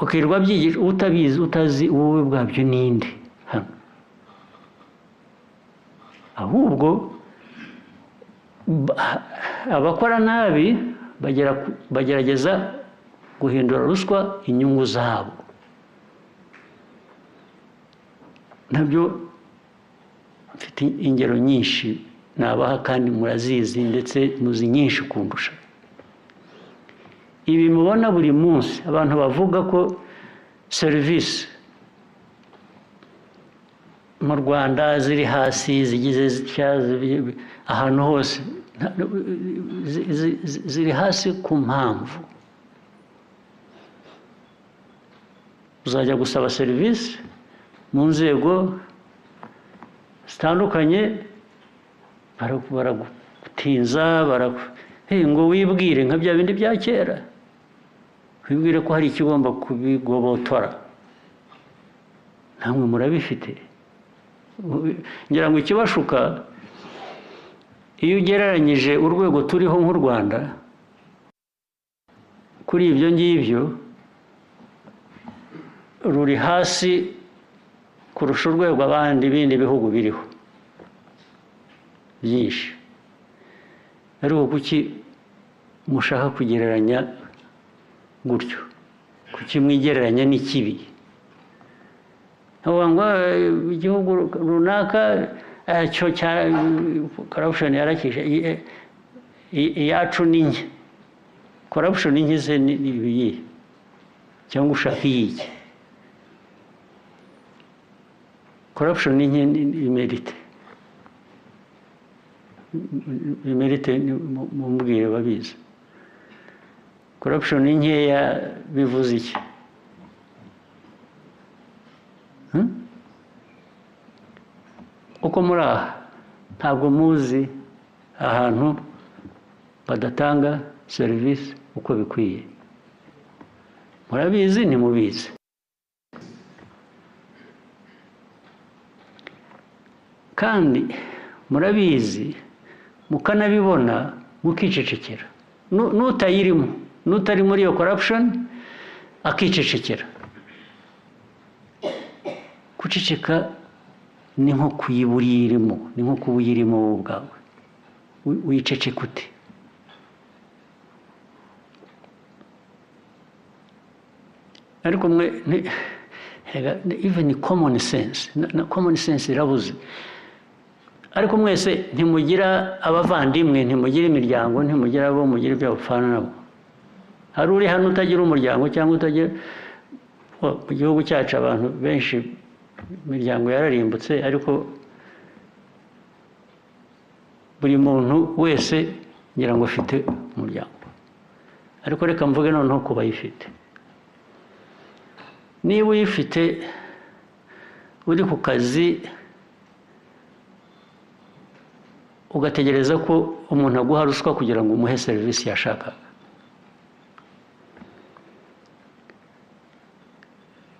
ukirwa byigisha utabizi, utazi ububi bwabyo n'indi hano. Ahubwo abakora nabi bagerageza guhindura ruswa inyungu zabo. nabyo mfite ingero nyinshi nabaha kandi murazizi ndetse muzi nyinshi kundusha. Ibi mubona buri munsi abantu bavuga ko serivisi mu Rwanda ziri hasi, zigize ahantu hose ziri hasi ku mpamvu uzajya gusaba serivisi mu nzego zitandukanye, baragutinza, ngo wibwire nka bya bindi bya kera, wibwire ko hari ikigomba kubigobotora. Namwe murabifite. Ngira ngo ikibashuka iyo ugereranyije urwego turiho nk'u Rwanda kuri ibyo ngibyo ruri hasi kurusha urwego abandi bindi bihugu biriho byinshi. Ariko kuki mushaka kugereranya gutyo? Kuki mwigereranya n'ikibi? Ngo igihugu runaka cyo cya corruption yarakije, iyacu ni nke. Corruption ni nke se ibiyi cyangwa ushaka iyiki? Corruption ni nke imerite mumbwire babizi. Corruption ni nkeya bivuze iki? Uko muri aha ntabwo muzi ahantu badatanga serivisi uko bikwiye. Murabizi ntimubizi. Kandi murabizi mukanabibona mukicecekera. N'utayirimo, n'utari muri iyo corruption akicecekera. Guceceka ni nko kuyiburiyirimo, ni nko kuba uyirimo wowe ubwawe. Wiceceka ute? Ariko mwe even common sense, common sense irabuze. Ariko mwese ntimugira abavandimwe, ntimugira imiryango, ntimugira abo mugira ibyo bapfana nabo. Hari uri hano utagira umuryango cyangwa utagira, mu gihugu cyacu abantu benshi imiryango yararimbutse, ariko buri muntu wese ngira ngo afite umuryango. Ariko reka mvuge noneho ku bayifite. Niba uyifite uri ku kazi ugategereza ko umuntu aguha ruswa kugira ngo umuhe serivisi yashakaga,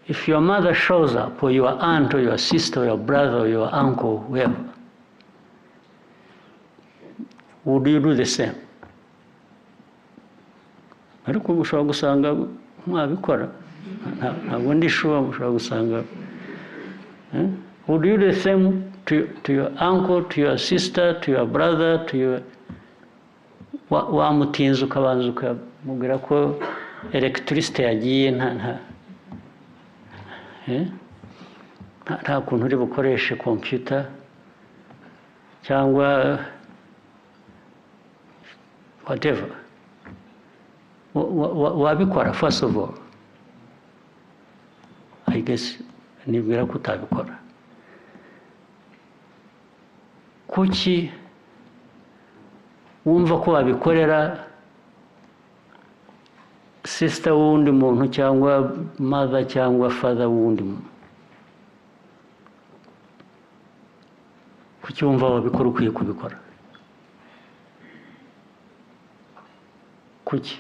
if your mother shows up, or your aunt, or your sister, or your brother, or your uncle, whoever, would you do the same? Ariko mushobora gusanga mwabikora, ntabwo ndi sure mushobora gusanga. Would you do the same to your uncle, to your sister, to your brother, to your... Wamutinza ukabanza ukamubwira ko electricity yagiye, nta kuntu uri bukoreshe computer cyangwa whatever. Wabikora first of all? I guess nibwira ko utabikora. Kuki wumva ko wabikorera sister wundi muntu cyangwa mother cyangwa father wundi muntu? Kuki wumva wabikora ukwiye kubikora? Kuki?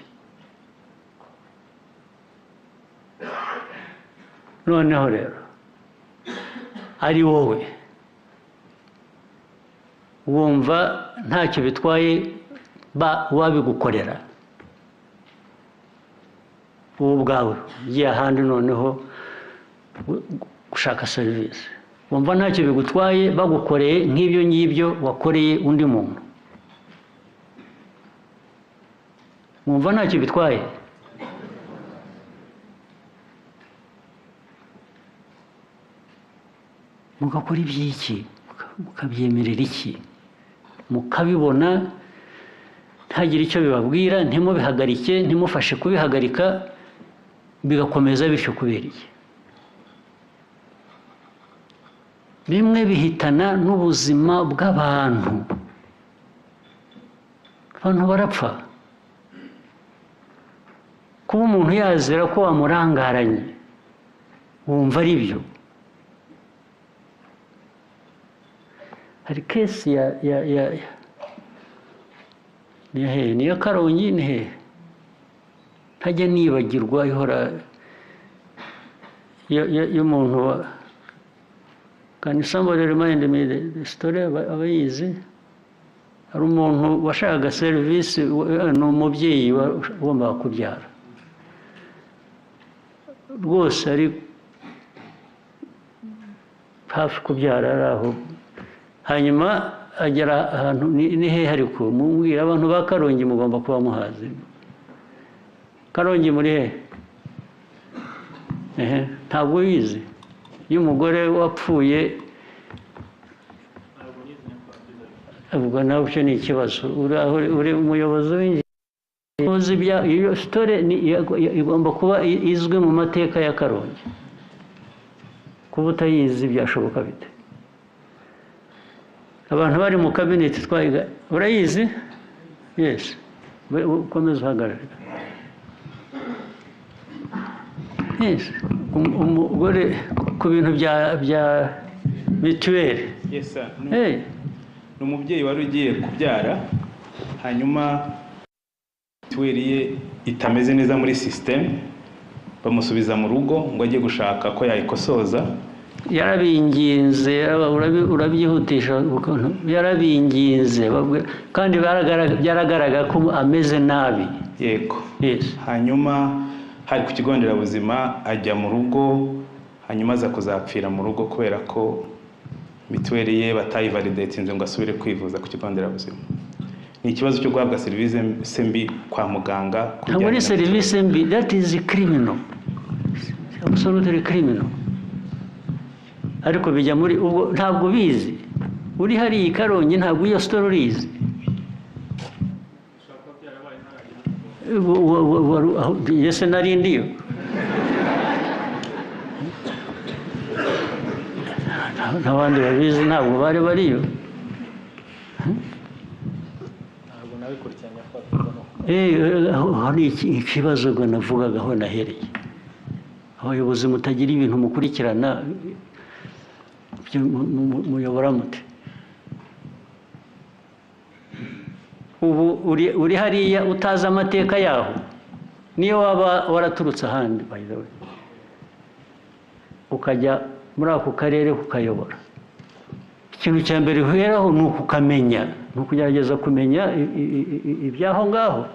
Noneho rero ari wowe wumva ntacyo bitwaye wabigukorera wowe ubwawe, ugiye ahandi noneho gushaka serivisi, wumva ntacyo bigutwaye bagukoreye nk'ibyo ngibyo wakoreye undi muntu? Wumva ntacyo bitwaye? mugakora iby'iki, mukabyemerera iki, mukabibona ntagire icyo bibabwira, ntimubihagarike, ntimufashe kubihagarika, bigakomeza bityo kubera iki? Bimwe bihitana n'ubuzima bw'abantu, abantu barapfa. Kuba umuntu yazira ko wamurangaranye wumva ari byo. Hari kesi ni iya Karongi, ni hehe ntajya nibagirwa, ihora y'umuntu can somebody remind me the story abayizi? Hari umuntu washakaga serivisi, ni umubyeyi wagombaga kubyara rwose, ari hafi kubyara, ari aho, hanyuma agera ahantu, ni hehe ariko mubwira abantu ba Karongi mugomba kuba muhazi. Karongi muri hehe? Ntabwo wizi? Iyo umugore wapfuye, ubwo nawe cyo ni ikibazo. Uri umuyobozi w'ingenzi, iyo sitore igomba kuba izwi mu mateka ya Karongi. Kuba utayizi byashoboka bite? Abantu bari mu kabineti twayiga, urayizi? Yes, ukomeze uhagarare. Yes, umugore ku bintu bya mituweli. Yes sir. Ni umubyeyi wari ugiye kubyara, hanyuma mituweli ye itameze neza muri system, bamusubiza mu rugo ngo ajye gushaka ko yayikosoza. Yarabinginze, urabyihutisha, yarabinginze, kandi byaragaragara ko ameze nabi. Yego. Yes. Hanyuma hari ku kigo nderabuzima, ajya mu rugo, hanyuma aza kuzapfira mu rugo kubera ko mituweli ye batayivalidatinze ngo asubire kwivuza ku kigo nderabuzima. Ni ikibazo cyo guhabwa serivisi mbi kwa muganga. Ntabwo ari serivisi mbi, that is criminal, absolutely criminal. Ariko bijya muri ubwo ntabwo bizi. Uri hari Karongi ntabwo iyo story urizi. Yese nari ndiyo. N'abandi babizi ntabwo bari bariyo. Ntabwo nabikurikiranye ko hari ikibazo ngo navugaga aho nahereye. Abayobozi mutagira ibintu mukurikirana, muyobora mute? Ubu uri hariya utazi amateka yaho, niyo waba waraturutse ahandi by the way, ukajya muri ako karere kukayobora, ikintu cya mbere uheraho ni ukukamenya, ni ukugerageza kumenya ibyaho ngaho.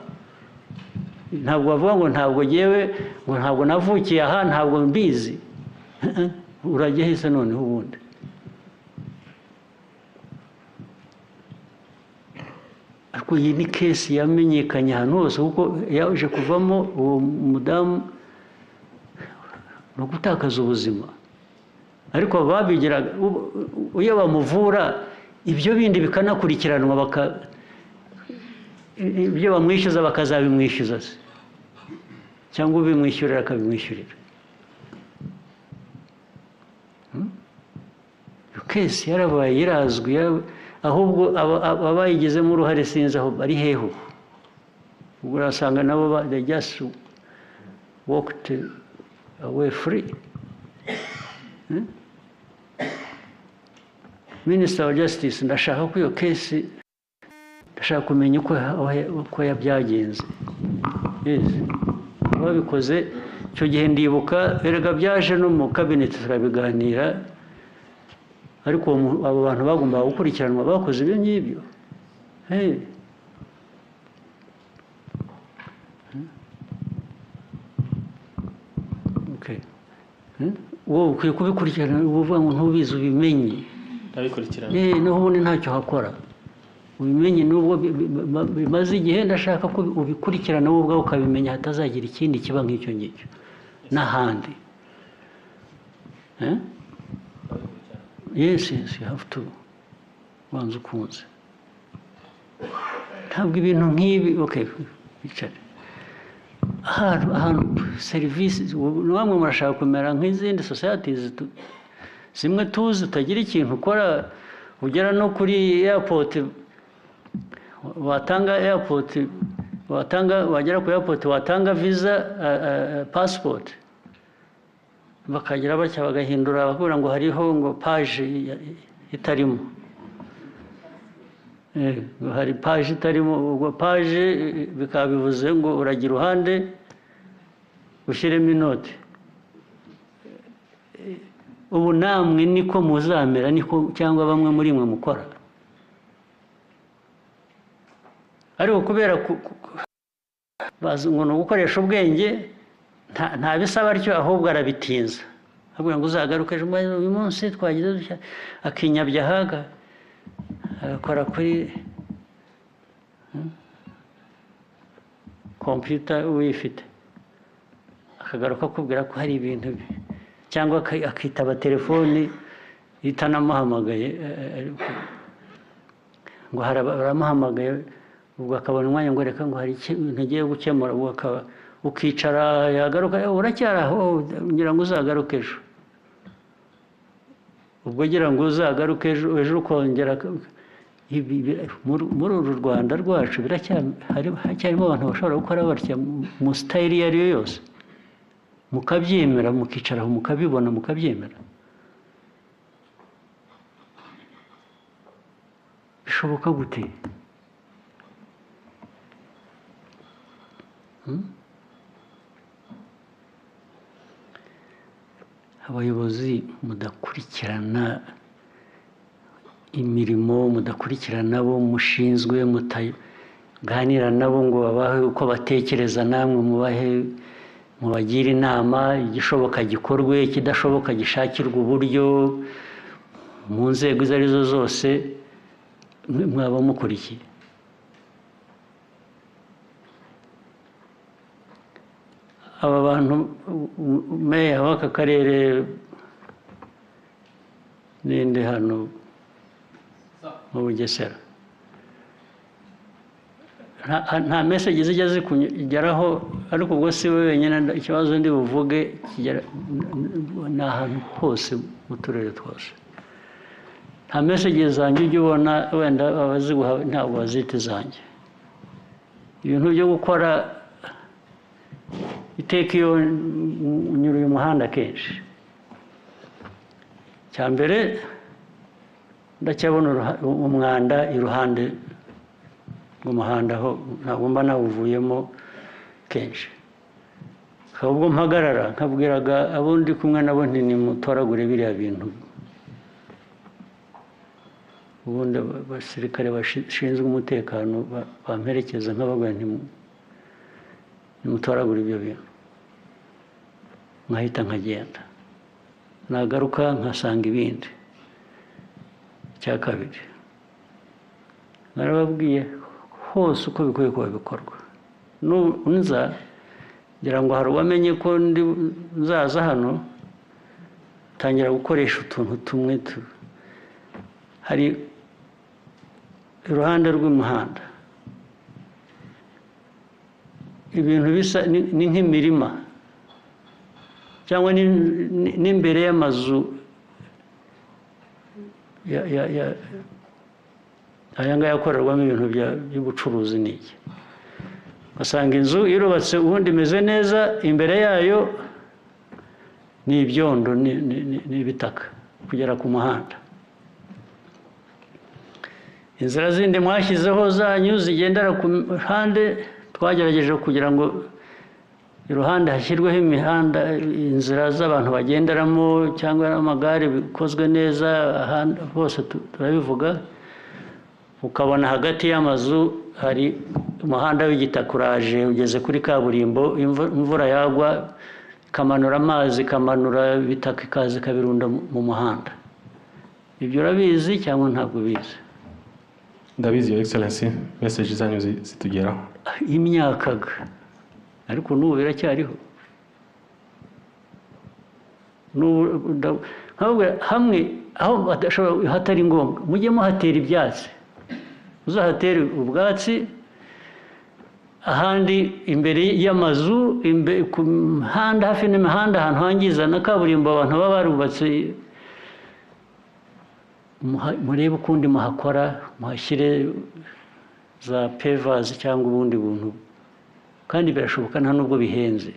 Ntabwo bavuga ngo ntabwo ngewe, ngo ntabwo navukiye aha, ntabwo mbizi. Urajya hese noneho ubundi? Ariko iyi ni kesi yamenyekanye ahantu hose, kuko yaje kuvamo uwo mudamu no gutakaza ubuzima. Ariko babigiraga, iyo bamuvura ibyo bindi bikanakurikiranwa, ibyo bamwishyuza bakazabimwishyuza se, cyangwa ubimwishyurira akabimwishyurira. Kesi yarabaye irazwi, ahubwo abayigizemo uruhare sinzi aho bari heho. Ubwo urasanga nabo they just walked away free. Minister wa Justice, ndashaka ko iyo kesi, ndashaka kumenya uko yabyagenze. Yes, babikoze icyo gihe ndibuka, erega byaje no mu cabinet turabiganira, ariko abo bantu bagombaga gukurikiranwa bakoze ibyo ngibyo. Wowe ukwiye kubikurikirana, uvuga ngo ntubizi ubimenye. ndabikurikirana. Naho ubundi ntacyo hakora. Ubimenye nubwo bimaze igihe, ndashaka ko ubikurikirana wowe ubwawe ukabimenya, hatazagira ikindi kiba nk'icyo ngicyo n'ahandi. yes you have to banza ukunze ntabwo ibintu nk'ibi okay bicare ahantu serivisi namwe murashaka kumera nk'izindi societies zimwe tuzi utagira ikintu ukora ugera no kuri airport wagera ku airport watanga visa passport bakagira batya bagahindura bakubwira ngo hariho ngo page itarimo hari page itarimo ubwo page bikaba bivuze ngo uragira uruhande ushyiremo inote ubu namwe niko muzamera niko cyangwa bamwe muri mwe mukora ariko kubera bazi ngo no gukoresha ubwenge nta bisaba aricyo ahubwo arabitinza avuga ngo uzagaruke ejo uyu munsi twagize akinyabya haga agakora kuri computer uyifite akagaruka akubwira ko hari ibintu cyangwa akitaba telefoni itanamuhamagaye ngo haramuhamagaye ubwo akabona umwanya ngo reka ngo hari ibintu agiye gukemura ubwo akaba ukicara yagaruka uracyari aho ngira ngo uzagaruke ejo ubwo ngira ngo uzagaruke ejo ukongera muri uru Rwanda rwacu haracyarimo abantu bashobora gukora batya mu style iyo ari yo yose mukabyemera mukicaraho mukabibona mukabyemera bishoboka gute abayobozi mudakurikirana imirimo mudakurikirana abo mushinzwe mutaganira nabo ngo babahe uko batekereza namwe mubagire inama igishoboka gikorwe ikidashoboka gishakirwa uburyo mu nzego izo arizo zose mwaba mukurikiye aba bantu meya w'aka karere n'indi hano mu Bugesera nta message zijya zikugeraho ariko ubwo si we wenyine ikibazo ndi buvuge kigera n'ahantu hose mu turere twose nta message zanjye ujya ubona wenda abaziguha ntabwo bazita zanjye ibintu byo gukora iteka iyo unyuruye umuhanda kenshi cya mbere ndacyabona umwanda iruhande rw'umuhanda aho ntabwo mba nawuvuyemo kenshi ahubwo mpagarara nkabwiraga abo ndi kumwe nabo nti nimutoragure biriya bintu ubundi abasirikare bashinzwe umutekano bamperekeza nk'ababwira nti nimutoragure ibyo bintu nkahita nkagenda nagaruka nkasanga ibindi cya kabiri narababwiye hose uko bikwiye kuba bikorwa nza ngira ngo hari uwamenye ko nzaza hano tangira gukoresha utuntu tumwe hari iruhande rw'umuhanda ibintu bisa ni nk'imirima cyangwa n'imbere y'amazu aya ngaya akorerwamo ibintu by'ubucuruzi n'iki ugasanga inzu irubatse ubundi imeze neza imbere yayo ni ibyondo n'ibitaka kugera ku muhanda inzira zindi mwashyizeho zanyu zigendera ku ruhande twagerageje kugira ngo iruhande hashyirweho imihanda inzira z'abantu bagenderamo cyangwa n'amagare bikozwe neza hose turabivuga ukabona hagati y'amazu hari umuhanda w'igitaka uraje ugeze kuri kaburimbo imvura yagwa ikamanura amazi ikamanura ibitaka ikaza ikabirunda mu muhanda ibyo urabizi cyangwa ntabwo ubizi ndabizi your excellency message zanyu zitugeraho imyakaga ariko n'ubu biracyariho hamwe aho hatari ngombwa mujye muhatera ibyatsi, uzahatere ubwatsi, ahandi imbere y'amazu, ku mihanda, hafi n'imihanda, ahantu hangiza na kaburimbo abantu baba barubatse, murebe ukundi muhakora, muhashyire za pevazi cyangwa ubundi buntu, kandi birashoboka nta nubwo bihenze,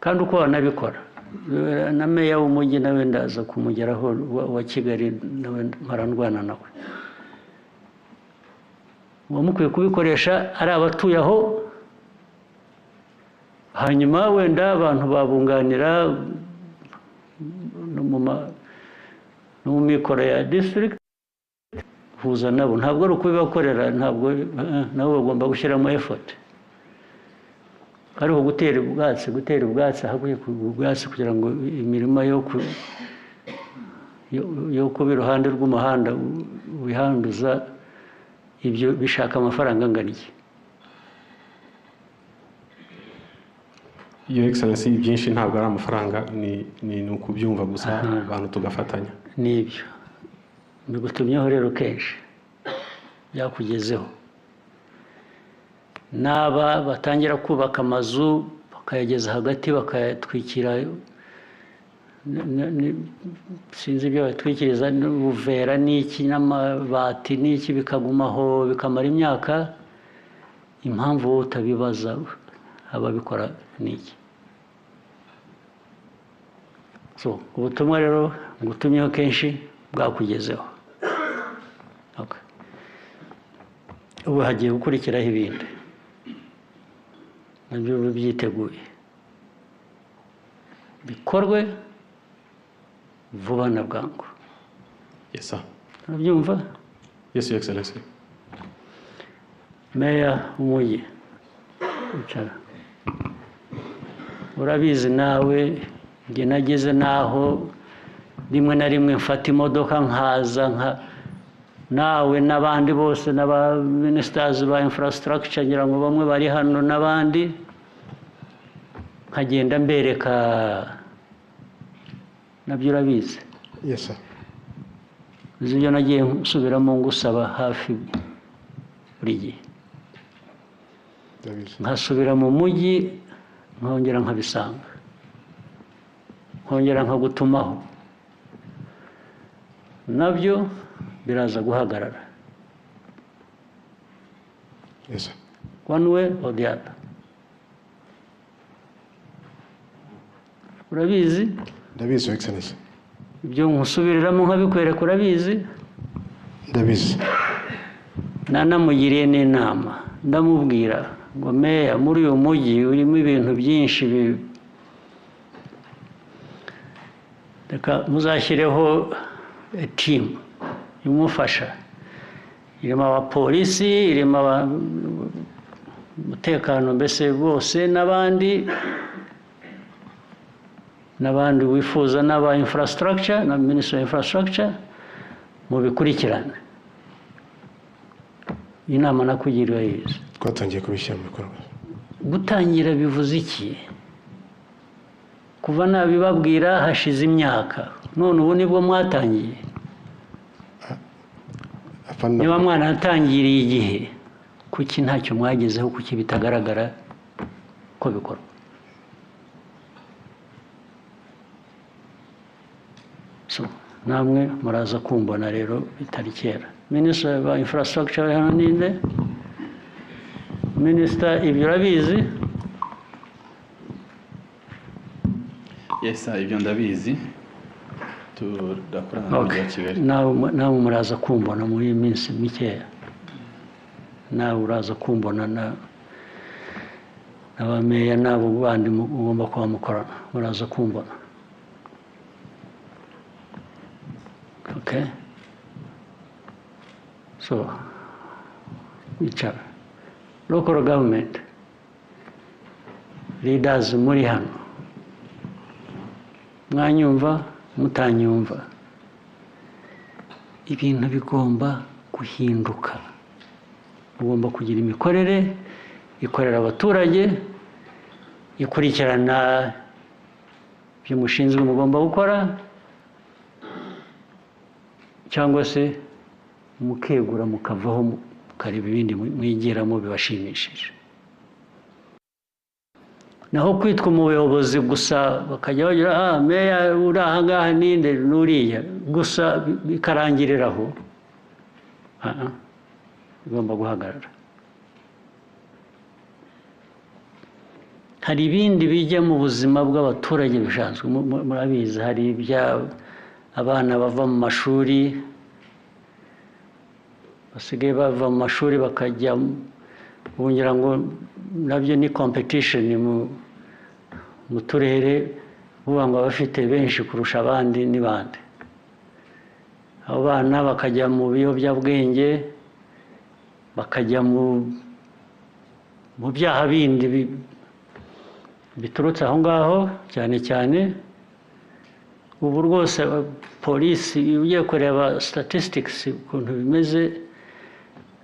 kandi uko wanabikora. Na meya w'umujyi nawe ndaza kumugeraho wa Kigali, nawe nkarandwana nawe, muba mukwiye kubikoresha ari abatuye aho, hanyuma wenda abantu babunganira no mu mikoro ya district, huza nabo, ntabwo ari ukubibakorera, ntabwo nabo bagomba gushyiramo effort. Hariho gutera ubwatsi haguye ubwatsi kugira ngo imirima yo kuba iruhande rw'umuhanda wihanduza, ibyo bishaka amafaranga angana iki? Your Excellency, byinshi ntabwo ari amafaranga, ni ukubyumva gusa, abantu tugafatanya. Nibyo bigutumyeho rero kenshi, byakugezeho. N'aba batangira kubaka amazu bakayageza hagati bakayatwikira, sinzi ibyo batwikiriza, n'ubuvera n'iki n'amabati n'iki, bikagumaho bikamara imyaka. Impamvu wowe utabibaza ababikora n'iki? So ubutumwa rero ngutumyeho kenshi bwakugezeho. Okay. Ubu hagiye gukurikiraho ibindi nabyo byiteguye, bikorwe vuba na bwangu. Yes sir. Urabyumva? Yes Your Excellency. Meya w'umujyi, icara. Urabizi nawe, njye nageze naho rimwe na rimwe mfata imodoka nkaza nawe n'abandi bose, n'aba ministers ba infrastructure, ngira ngo bamwe bari hano n'abandi, nkagenda mbereka, nabyo urabizi. Yes sir. Ibyo nagiye nsubiramo ngusaba hafi buri gihe, nkasubira mu mujyi nkongera nkabisanga, nkongera nkagutumaho, nabyo biraza guhagarara. Yes sir. One way or the other. Urabizi? Ndabizi Your Excellency. Ibyo nkusubiriramo nkabikwereka, urabizi? Ndabizi. Nanamugiriye n'inama, ndamubwira ngo meya, muri uyu mujyi urimo ibintu byinshi, reka muzashyireho team imufasha, irimo abapolisi, irimo umutekano mbese bose, n'abandi wifuza, n'aba infrastructure na Minister of Infrastructure, mubikurikirane. Inama nakugiriwe yize. Twatangiye kubishyira mu bikorwa. Gutangira bivuze iki? Kuva nabibabwira hashize imyaka, none ubu nibwo mwatangiye. Niba mwanatangiriye igihe, kuki ntacyo mwagezeho, kuki bitagaragara ko bikorwa? So namwe muraza kumbona rero bitari kera. Minister wa Infrastructure hano ninde? Minister, ibyo urabizi? Yes sir, ibyo ndabizi. Tudakorana n'umujyi wa Kigali. Nawe muraza kumbona muri iyi minsi mikeya. Nawe uraza kumbona n'abameya n'abo bandi mugomba kuba mukorana, muraza kumbona. Okay? So, icara. Local government leaders muri hano, mwanyumva mutanyumva, ibintu bigomba guhinduka. Ugomba kugira imikorere ikorera abaturage, ikurikirana ibyo mushinzwe mugomba gukora cyangwa se mukegura mukavaho mukareba ibindi mwigiramo bibashimishije. Naho kwitwa umuyobozi gusa bakajya bagira meya uri aha ngaha ninde n'uriya gusa bikarangirira aho, bigomba guhagarara. Hari ibindi bijya mu buzima bw'abaturage bisanzwe murabizi, hari ibya abana bava mu mashuri basigaye bava mu mashuri bakajya bongera ngo nabyo ni competition mu turere, uvuga ngo abafite benshi kurusha abandi ni bande. Abo bana bakajya mu biyobyabwenge, bakajya mu byaha bindi biturutse aho ngaho cyane cyane. Ubu rwose polisi ugiye kureba statistics ukuntu bimeze,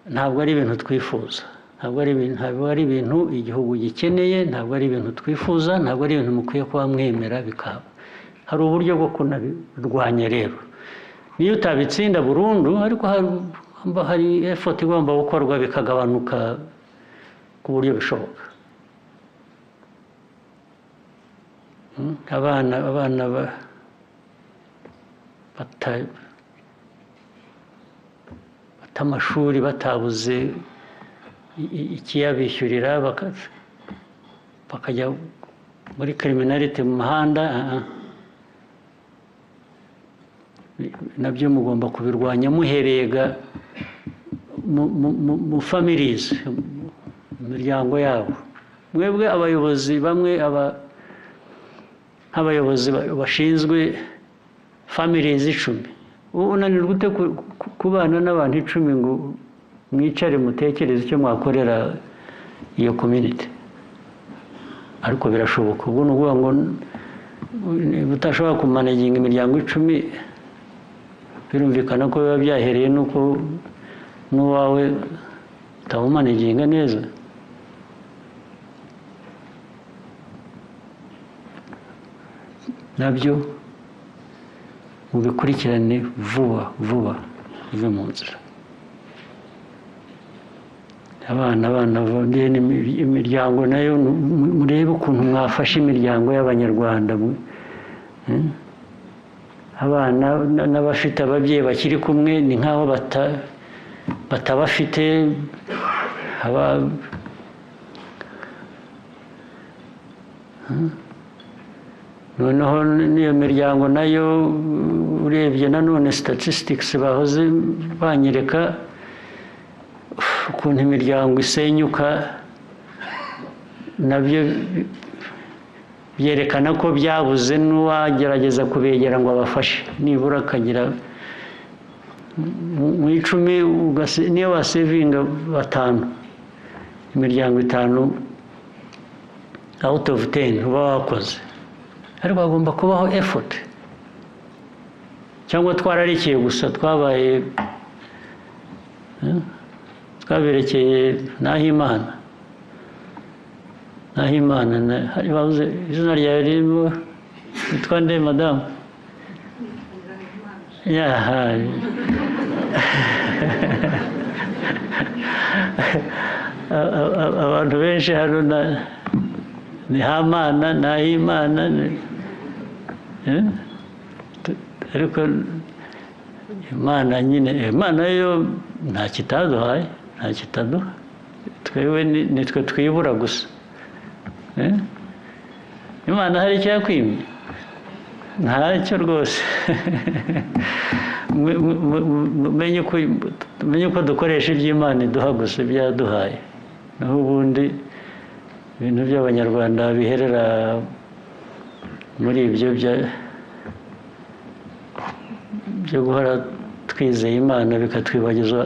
ntabwo ari ibintu twifuza, ntabwo ari ibintu igihugu gikeneye, ntabwo ari ibintu twifuza, ntabwo ari ibintu mukwiye kuba mwemera bikaba. Hari uburyo bwo kunabirwanya rero, niyo utabitsinda burundu ariko hari effort igomba gukorwa bikagabanuka ku buryo bishoboka. Abana bata amashuri batabuze ikiyabishyurira bakajya muri criminality mu mahanda, nabyo mugomba kubirwanya muhereye mu families, mu miryango yabo. Mwebwe abayobozi bamwe nk'abayobozi bashinzwe families 10, unanirwa ute kubana n'abantu 10 ngo mwicare mutekereze icyo mwakorera iyo community? Ariko birashoboka. Ubwo ni ukuvuga ngo utashobora kumanaginga imiryango 10, birumvikana ko biba byahereye nuko n'uwawe utawumanaginga neza. Nabyo mubikurikirane vuba bive mu nzira. Abana imiryango nayo murebe ukuntu mwafashe imiryango y'abanyarwanda. Abana n'abafite ababyeyi bakiri kumwe ni nk'aho batabafite. Noneho n'iyo miryango nayo urebye nanone statistics bahoze banyereka ukuntu imiryango isenyuka, nabyo byerekana ko byabuze n'uwagerageza kubegera ngo abafashe, nibura akagira mu 10 niyo wasevinga 5, imiryango 5 out of 10 uba wakoze. Ariko hagomba kubaho effort, cyangwa twararekeye gusa twaberekeye Nahimana. Hari bavuze izina ryawe ririmo witwa nde madamu? Abantu benshi hano ni Hamana, Nahimana, ariko Imana nyine, Imana yo nta kitaduhaye, nta kitaduha. Twewe nitwe twibura gusa. Imana hari icyo yakwimye? Ntacyo rwose. Menye ko dukoresha iby'Imana iduha gusa byaduhaye, naho ubundi ibintu by'abanyarwanda biherera muri ibyo byo guhora twizeye Imana bikatwibagizwa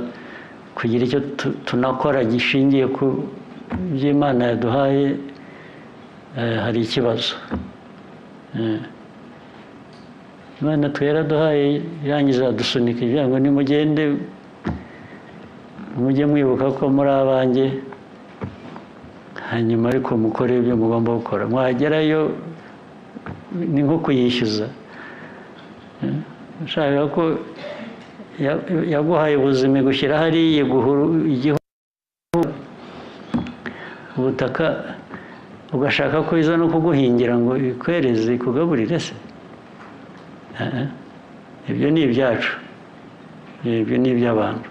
kugira icyo tunakora gishingiye ku by'Imana yaduhaye. Hari ikibazo. Imana twaraduhaye irangiza dusunika ibyo ngo nimugende mujye mwibuka ko muri abanjye, hanyuma ariko mukore ibyo mugomba gukora. Mwagerayo ni nko kuyishyuza. Ushaka ko yaguhaye ubuzima gushyira hariya igihugu ubutaka ugashaka ko iza no kuguhingira ngo ikwereze ikugaburire se? Ibyo ni ibyacu, ibyo ni iby'abantu.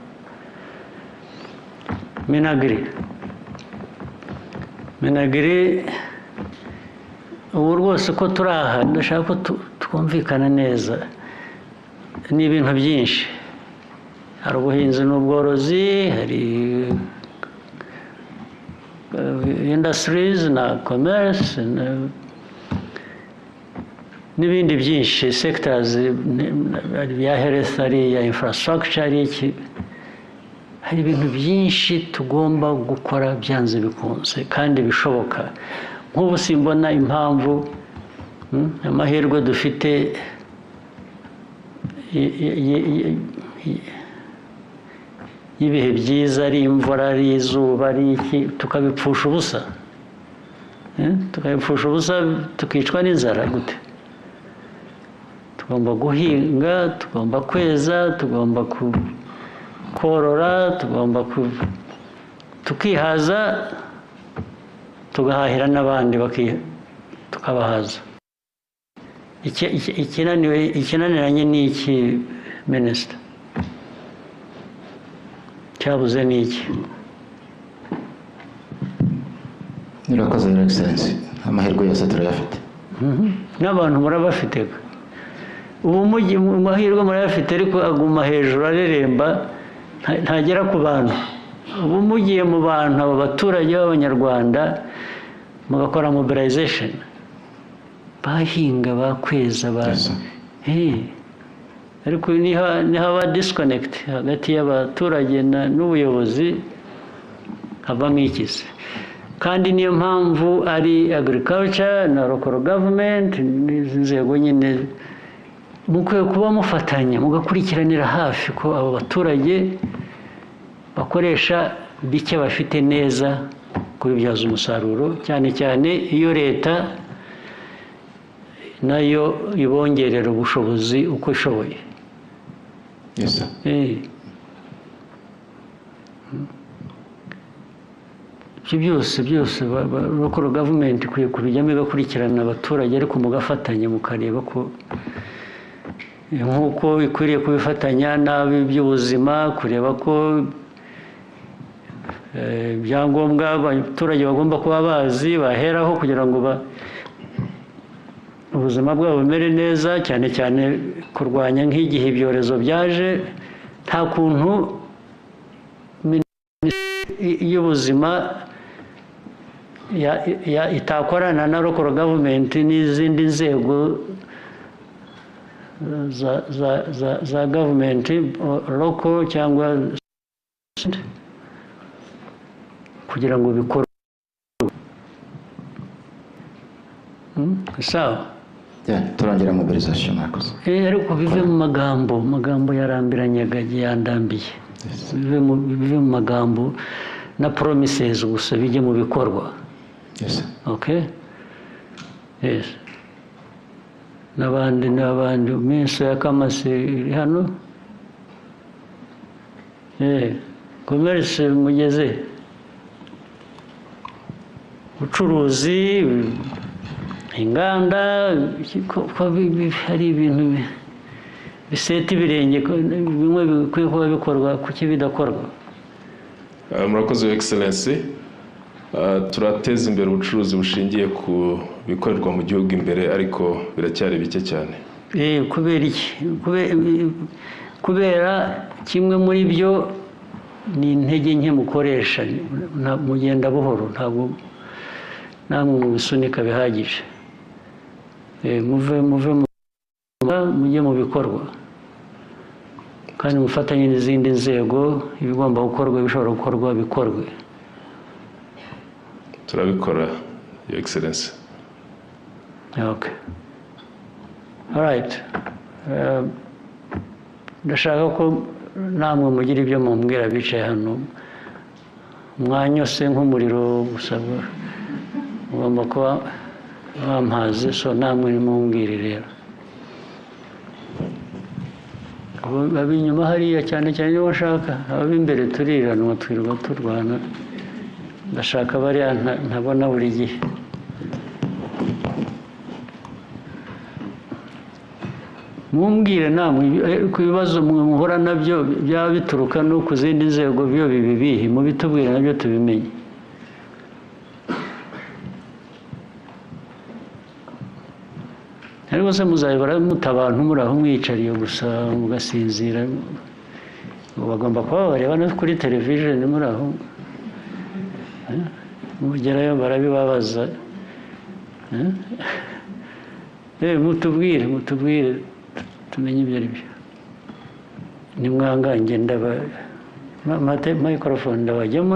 Minagiri ubu rwose ko turi aha ndashaka ko twumvikana neza. Ni ibintu byinshi, hari ubuhinzi n'ubworozi, hari industries na commerce n'ibindi byinshi, sectors ya health, ari ya infrastructure, ari iki. Hari ibintu byinshi tugomba gukora byanze bikunze kandi bishoboka. Nk'ubu simbona impamvu amahirwe dufite y'ibihe byiza, ari imvura, ari izuba, ari iki, tukabipfusha ubusa. Tukabipfusha ubusa tukicwa n'inzara gute? Tugomba guhinga, tugomba kweza, tugomba korora, tugomba tukihaza, tugahahira n'abandi tukabahaza. Ikinaniranye ni iki, Minisita? Cyabuze ni iki? Murakoze, Your Excellency. Amahirwe yose turayafite. N'abantu murabafite. Ubu amahirwe murayafite, ariko aguma hejuru areremba, ntagera ku bantu. Ubu mugiye mu bantu, aba baturage b'Abanyarwanda, mugakora mobilization, bahinga, bakweza, ariko niho haba disconnect hagati y'abaturage n'ubuyobozi, havamo ikizi. Kandi niyo mpamvu ari agriculture na local government n'izi nzego nyine mukwiye kuba mufatanya, mugakurikiranira hafi ko abo baturage bakoresha bike bafite neza kubibyaza umusaruro, cyane cyane iyo leta nayo ibongerera ubushobozi uko ishoboye. Yes, sir. byose local government ikwiye kubijyamo igakurikirana abaturage, ariko mugafatanya mukareba ko nk'uko ikwiriye kubifatanya n'ab'iby'ubuzima, kureba ko ibyangombwa abaturage bagomba kuba bazi baheraho kugira ngo ubuzima bwabo bumere neza, cyane cyane kurwanya nk'igihe ibyorezo byaje. Nta kuntu y'ubuzima itakorana na local government n'izindi nzego za government local cyangwa kugira ngo bikorwe. Sawa, turangira mobilisation. Murakoze. Ariko bive mu magambo yarambiranyaga, yandambiye. Bive mu magambo na promises gusa, bijye mu bikorwa. Yes. Okay? Yes. N'abandi minsi ya Kamasi iri hano. Commerce mugeze, ubucuruzi, inganda, hari ibintu biseta ibirenge, bimwe bikwiye kuba bikorwa, kuki bidakorwa? Murakoze, Your Excellency. Turateza imbere ubucuruzi bushingiye ku bikorerwa mu gihugu imbere, ariko biracyari bike cyane. Kubera iki? Kubera kimwe muri byo ni intege nke mukoresha, mugenda buhoro, ntabwo namwe mubisunika bihagije. Mujye mu bikorwa kandi mufatanye n'izindi nzego, ibigomba gukorwa, bishobora gukorwa, bikorwe. Turabikora, Your Excellency. Okay. All right. Ndashaka ko namwe mugira ibyo mumbwira bicaye hano. Mwanyose nk'umuriro gusa, mugomba kuba bampaze so namwe nimumbwire rero ab'inyuma hariya cyane cyane nibo nshaka ab'imbere turiranwa twirirwa turwana ndashaka bariya ntabona buri gihe mumbwire namwe ku bibazo muhora nabyo byaba bituruka no ku zindi nzego byo bibibihe mubitubwire nabyo tubimenye ariko se muzabibara muta abantu muri aho mwiyicariye gusa mugasinzira bagomba kuba bareba no kuri televisheni muri aho mugerayo barabibabaza mutubwire tumenye ibyo ari byo nimwangange microphone ndabajyamo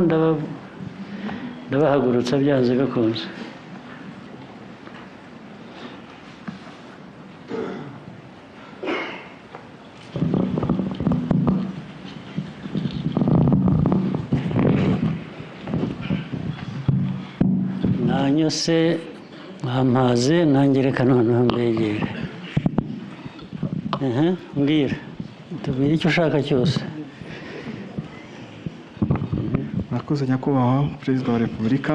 ndabahagurutsa byanze bikunze nanyose bampaze nanjye reka noneho mbegere mbwira tubwire icyo ushaka cyose murakoze nyakubahwa perezida wa repubulika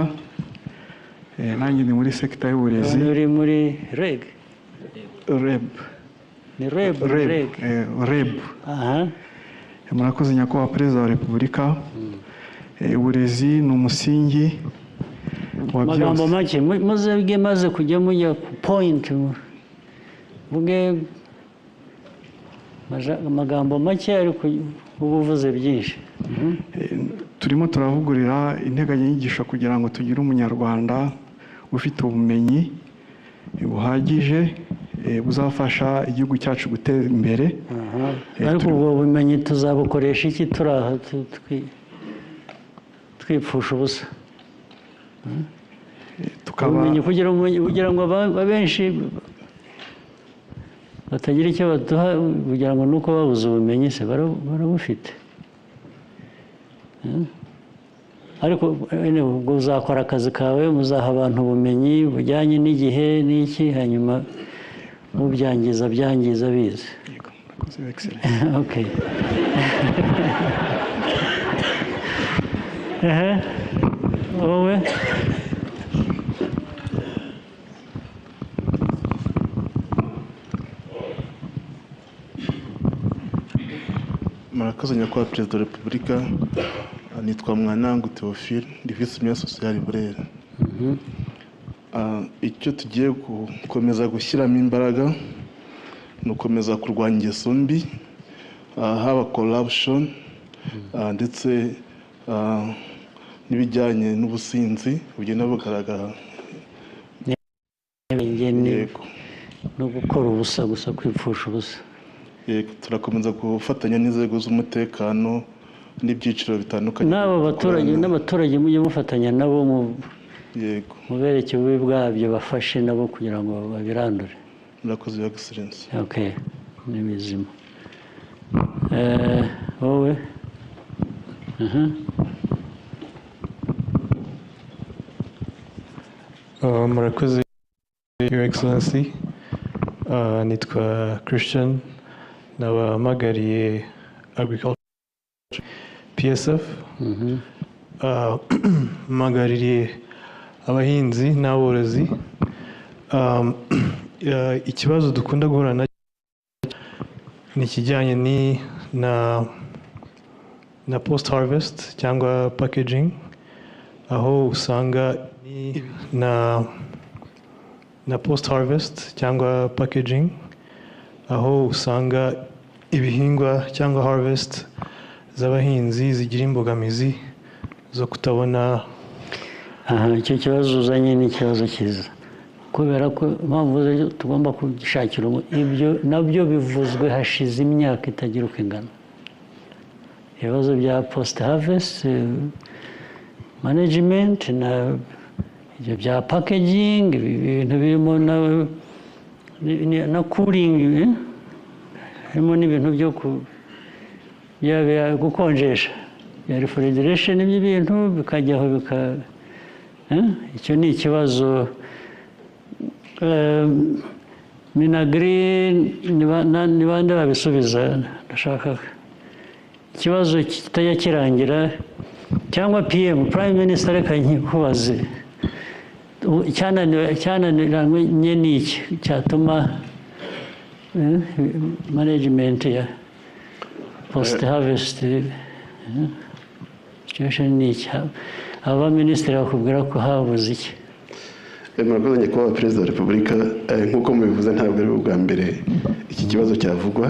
nanjye ni muri sekita y'uburezi uri muri reg ni reb murakoze nyakubahwa perezida wa repubulika uburezi ni umusingi wa byose amagambo make muzabwe maze kujya mujya ku point vuge amagambo make ariko uba uvuze byinshi turimo turavugurura integanyanyigisho kugira ngo tugire umunyarwanda ufite ubumenyi buhagije buzafasha igihugu cyacu gutera imbere ariko ubwo bumenyi tuzabukoresha iki turi aha twipfusha ubusa ubumenyi kugira ngo abenshi batagira icyo baduha kugira ngo nuko babuze ubumenyi se barabufite ariko ubwo uzakora akazi kawe muzaha abantu ubumenyi bujyanye n'igihe n'iki hanyuma mubyangiza byangiza bize okay wowe murakoze nyakubahwa perezida wa repubulika nitwa Mwanangu Theophile ndi visi meya sosiyali Burera icyo tugiye gukomeza gushyiramo imbaraga ni ukomeza kurwanya ingeso mbi haba corruption ndetse n'ibijyanye n'ubusinzi bugenda bugaragara no gukora ubusa gusa kwipfusha ubusa turakomeza gufatanya n'inzego z'umutekano n'ibyiciro bitandukanye n'abo baturage n'abaturage mujye mufatanya nabo mubereke ububi bwabyo bafashe nabo kugira ngo babirandure murakoze ya excellence okay ni bizima wowe murakoze your excellency nitwa Christian nabahamagariye agriculture PSF mpamagariye abahinzi n'aborozi ikibazo dukunda guhura na ni ikijyanye na post harvest cyangwa packaging aho usanga na post harvest cyangwa packaging aho usanga ibihingwa cyangwa harvest z'abahinzi zigira imbogamizi zo kutabona icyo kibazo uzanye ni ikibazo cyiza kubera ko impamvu tugomba kugishakira ibyo nabyo bivuzwe hashize imyaka itagira uko ingana ibibazo bya post harvest management na ibyo bya packaging ibintu birimo na cooling harimo n'ibintu byo gukonjesha ya refrigeration by'ibintu bikajyaho icyo ni ikibazo minagri ni bande babisubiza ndashaka ikibazo kitajya kirangira cyangwa PM Prime Minister reka nkikubaze cyananiranywe n'iki cyatuma management ya post harvest situation ni iki aba minisitiri bakubwira ko habuze iki murakoze nyakubahwa perezida wa repubulika nk'uko mubivuze ntabwo ari ubwa mbere iki kibazo cyavugwa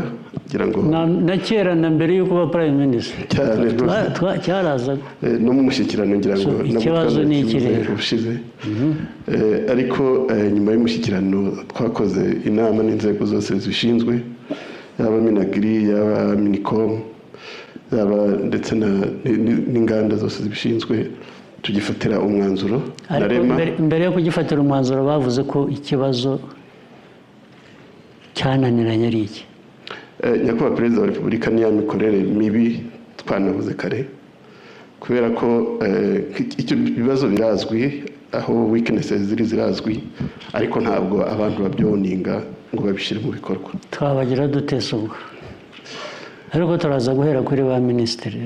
ngira ngo na kera na mbere y'uko ba prime minister cyarazaga no mu mushyikirano ngira ngo ikibazo ni iki rero ubushize ariko nyuma y'umushyikirano twakoze inama n'inzego zose zishinzwe yaba minagri yaba minicom yaba ndetse n'inganda zose zibishinzwe tugifatira umwanzuro mbere yo kugifatira umwanzuro bavuze ko ikibazo cyananiranye ari iki nyakubahwa perezida wa repubulika niya mikorere mibi twanavuze kare kubera ko icyo bibazo birazwi aho weaknesses zirazwi ariko ntabwo abantu babyoninga ngo babishyire mu bikorwa twabagira dutese ubwo ariko turaza guhera kuri ba minisitiri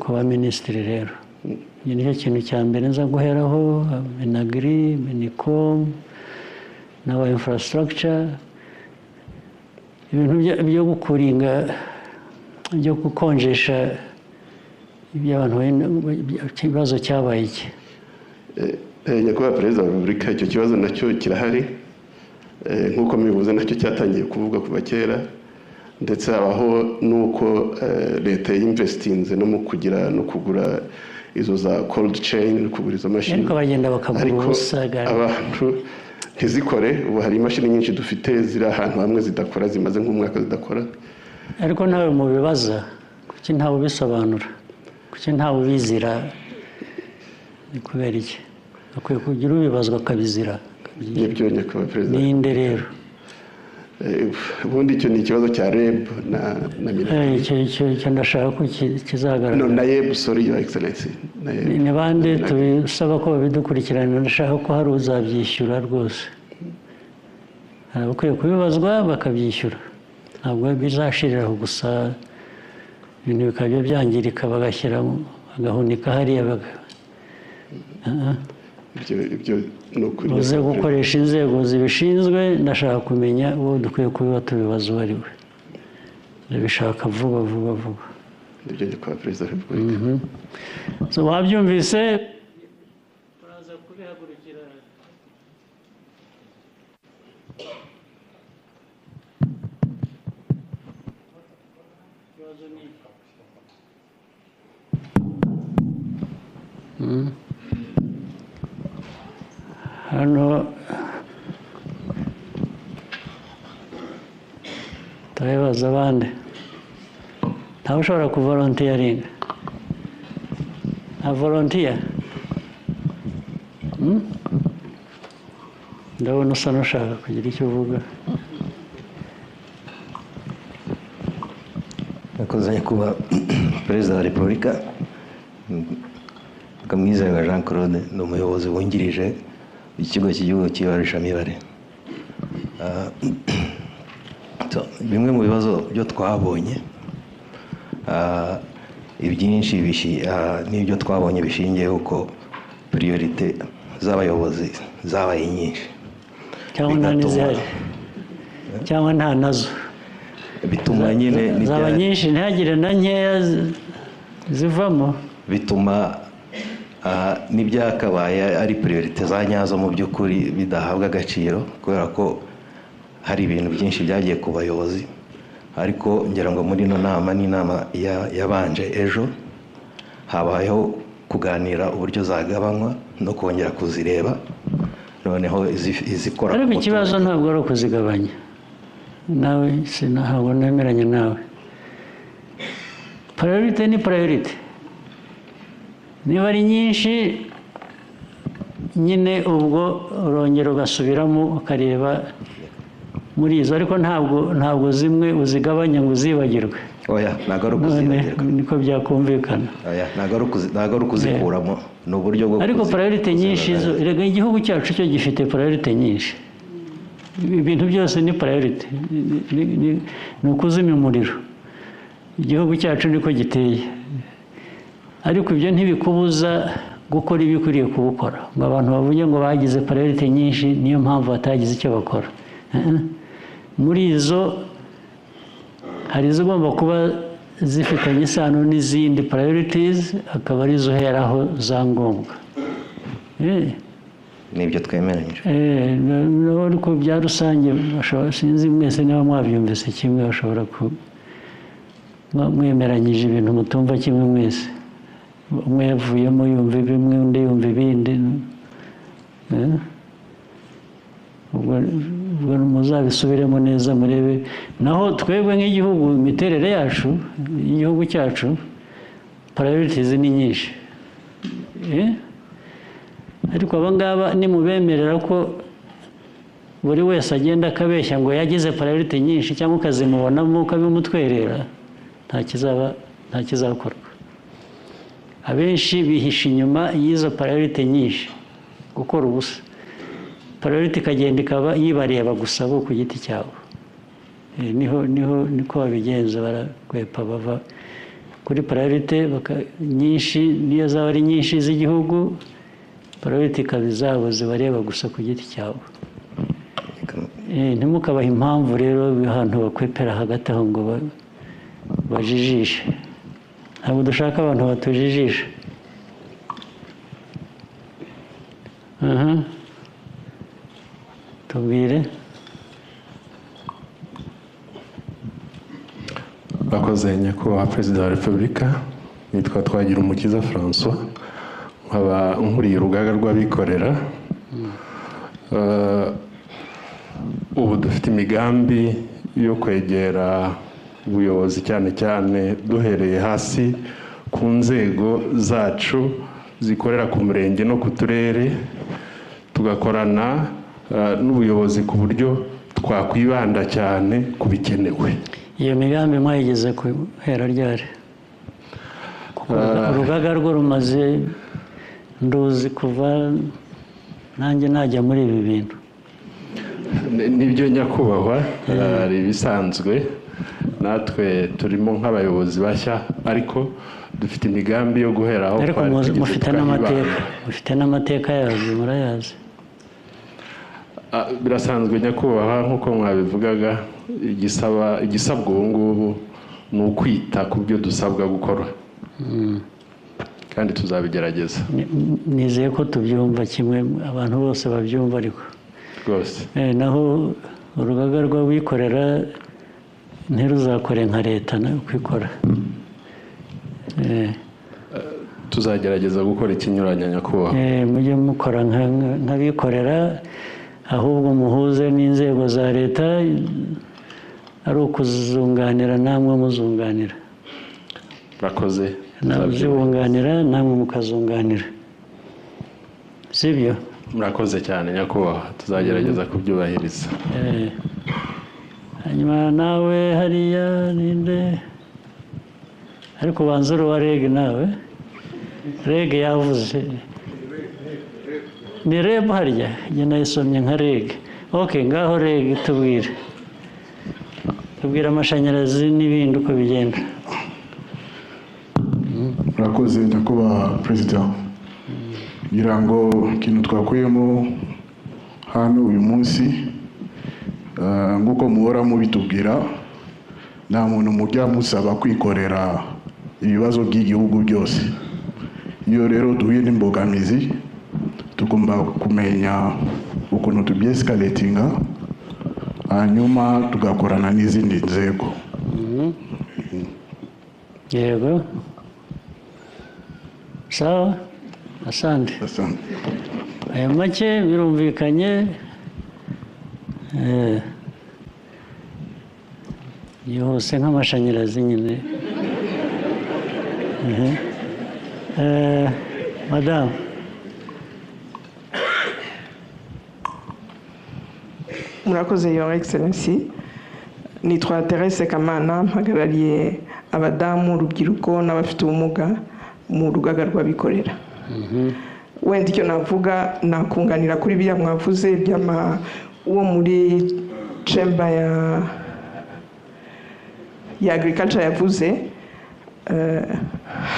ku ba minisitiri rero iki nicyo kintu cya mbere nza guheraho minagri minicom n'aba infrastructure ibintu byo gukuringa byo gukonjesha iby'abantu ikibazo cyabaye iki nyakubahwa perezida wa repubulika icyo kibazo nacyo kirahari nk'uko mubivuze nacyo cyatangiye kuvugwa kuva kera ndetse habaho n'uko leta yinvestinze no mu kugira no kugura izo za cold chain no kugura izo mashini ariko bagenda bakagura ubusa abantu ntizikore ubu hari imashini nyinshi dufite ziri ahantu hamwe zidakora zimaze nk'umwaka zidakora ariko nawe mubibaza kuki ntawe ubisobanura kuki ntawe ubizira ni kubera iki akwiye kugira ubibazwa akabizira nibyo nyakubahwa perezida ninde rero ubundi icyo ni ikibazo cya REB na icyo ndashaka ko kizagaragara no na REB sorry your excellency ni bande tubisaba ko babidukurikirana ndashaka ko hari uzabyishyura rwose hari abakwiye kubibazwa bakabyishyura ntabwo bizashiriraho gusa ibintu bikaba byangirika bagashyira bagahunika hariya uze gukoresha inzego zibishinzwe ndashaka kumenya uwo dukwiye kubiba tubibaza uwo ari we ndabishaka vuba vuba vuba nibyo nyakubahwa perezida wa repubulika wabyumvise turaza kubihagurukira ikibazo ni hano turabibaza abandi ntawe ushobora kuvolontiyaringa nta volontiya ndabona usa n'ushaka kugira icyo uvuga nakoze kuba perezida wa repubulika Kamwizerwa Jean Claude ni umuyobozi wungirije ikigo cy'igihugu cy'ibarurishamibare bimwe mu bibazo byo twabonye ibyinshi n'ibyo twabonye bishingiyeho ko priorite z'abayobozi zabaye nyinshi cyangwa nta n'izihari cyangwa nta nazo bituma nyine zaba nyinshi ntihagire na nkeya zivamo bituma n'ibyakabaye ari priorite za nyazo mu by'ukuri bidahabwa agaciro kubera ko hari ibintu byinshi byagiye ku bayobozi ariko ngira ngo muri ino nama n'inama yabanje ejo habayeho kuganira uburyo zagabanywa no kongera kuzireba noneho izikora ariko ikibazo ntabwo ari ukuzigabanya nawe ntabwo nemeranya nawe priorite ni priorite niba ari nyinshi nyine ubwo urongera ugasubiramo ukareba muri izo ariko ntabwo zimwe uzigabanya ngo uzibagirwe oya ntabwo ari ukuzibagirwa niko byakumvikana oya ntabwo ari ukuzikuramo ni uburyo bwo ariko priorite nyinshi rega igihugu cyacu cyo gifite priorite nyinshi ibintu byose ni priority, ni ukuzimya umuriro. Igihugu cyacu niko giteye, ariko ibyo ntibikubuza gukora ibyo ukwiriye kubukora. Ngo abantu bavuge ngo bagize priority nyinshi niyo mpamvu batagize icyo bakora. Muri izo hari izigomba kuba zifitanye isano n'izindi priorities, akaba ari zo heraho za ngombwa. Nibyo twemeranyije. Ariko bya rusange sinzi mwese niba mwabyumvise kimwe, bashobora mwemeranyije ibintu mutumva kimwe mwese. Umwe yavuyemo yumva bimwe, undi yumva ibindi. Ubwo muzabisubiremo neza murebe. Naho twebwe nk'igihugu, imiterere yacu, igihugu cyacu, priorities ni nyinshi. Ariko abangaba nimubemerera ko buri wese agenda akabeshya ngo yagize priority nyinshi cyangwa ukazimubonamo ukabimutwerera, nta kizakorwa. Abenshi bihisha inyuma y'izo priority nyinshi, gukora ubusa. Priority ikagenda ikaba yibareba gusa bo ku giti cyabo. Niko babigenza, barakwepa bava kuri priority nyinshi, niyo zaba ari nyinshi z'igihugu, priority ikaba izabo zibareba gusa ku giti cyabo. Ntimukabaha impamvu rero ahantu bakwepera hagati aho ngo bajijishe. Ntabwo dushaka abantu batujijisha. Tubwire. Bakoze nyakubahwa Perezida wa Repubulika, nitwa Twagirumukiza François, nkaba nkuriye urugaga rw'abikorera. Ubu dufite imigambi yo kwegera ubuyobozi cyane cyane duhereye hasi ku nzego zacu zikorera ku murenge no ku turere, tugakorana n'ubuyobozi ku buryo twakwibanda cyane ku bikenewe. Iyo migambi mwayigeze guhera ryari? Urugaga rwo rumaze nduzi kuva nanjye najya muri ibi bintu. Nibyo nyakubahwa, hari ibisanzwe, natwe turimo nk'abayobozi bashya, ariko dufite imigambi yo guheraho. Ariko mufite n'amateka yazo, murayazi? Birasanzwe nyakubahwa, nk'uko mwabivugaga, igisabwa ubu ngubu ni ukwita ku byo dusabwa gukora, kandi tuzabigerageza. Nizeye ko tubyumva kimwe, abantu bose babyumva. Ariko rwose naho urugaga rw'abikorera ntiruzakore nka leta kwikora. Tuzagerageza gukora ikinyuranya nyakubahwa. Mujye mukora nk'abikorera, ahubwo muhuze n'inzego za leta, ari ukuzunganira namwe muzunganira. Murakoze. Zibunganira namwe mukazunganira, sibyo? Murakoze cyane nyakubahwa, tuzagerageza kubyubahiriza. Hanyuma nawe hariya ninde? Ariko banza uruwa REG nawe. REG yavuze. Ni REB harya? Njye nayisomye nka REG. Okay, ngaho REG tubwire. Tubwire amashanyarazi n'ibindi uko bigenda. Murakoze nyakubahwa Perezida. Ngira ngo ikintu twakuyemo hano uyu munsi, nk'uko muhora mubitubwira, nta muntu mujya musaba kwikorera ibibazo by'igihugu byose. Iyo rero duhuye n'imbogamizi, tugomba kumenya ukuntu tubyescalatinga, hanyuma tugakorana n'izindi nzego. Yego. Sawa. Asante. Aya make birumvikanye. Yose nk'amashanyarazi nyine. Madame. Murakoze Your Excellency. Nitwa Therese Kamana, mpagarariye abadamu, urubyiruko n'abafite ubumuga mu rugaga rw'abikorera. Wenda icyo navuga nakunganira kuri biriya mwavuze wo muri chamber ya agriculture yavuze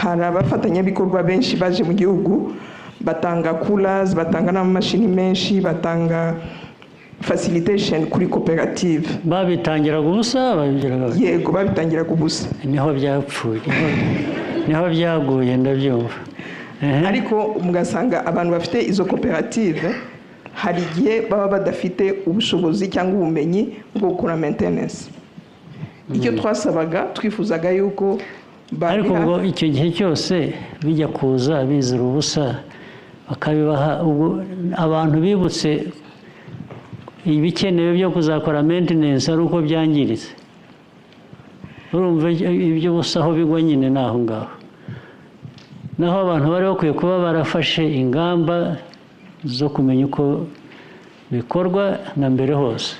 hari abafatanyabikorwa benshi baje mu gihugu batanga coolers, batanga n'amamashini menshi, batanga facilitation kuri koperative. Babitangiraga ubusa babigiraga? Yego, babitangiraga ubusa. Niho byapfuye, niho byaguye ndabyumva. Ariko mugasanga abantu bafite izo koperative hari igihe baba badafite ubushobozi cyangwa ubumenyi bwo gukora maintenance. Icyo twasabaga twifuzaga yuko ariko ubwo icyo gihe cyose bijya kuza bizira ubusa bakabibaha, abantu bibutse ibikenewe byo kuzakora maintenance ari uko byangiritse. Urumva ibyo busa aho bigwa nyine naho ngaho. Naho abantu bari bakwiye kuba barafashe ingamba zo kumenya uko bikorwa na mbere hose.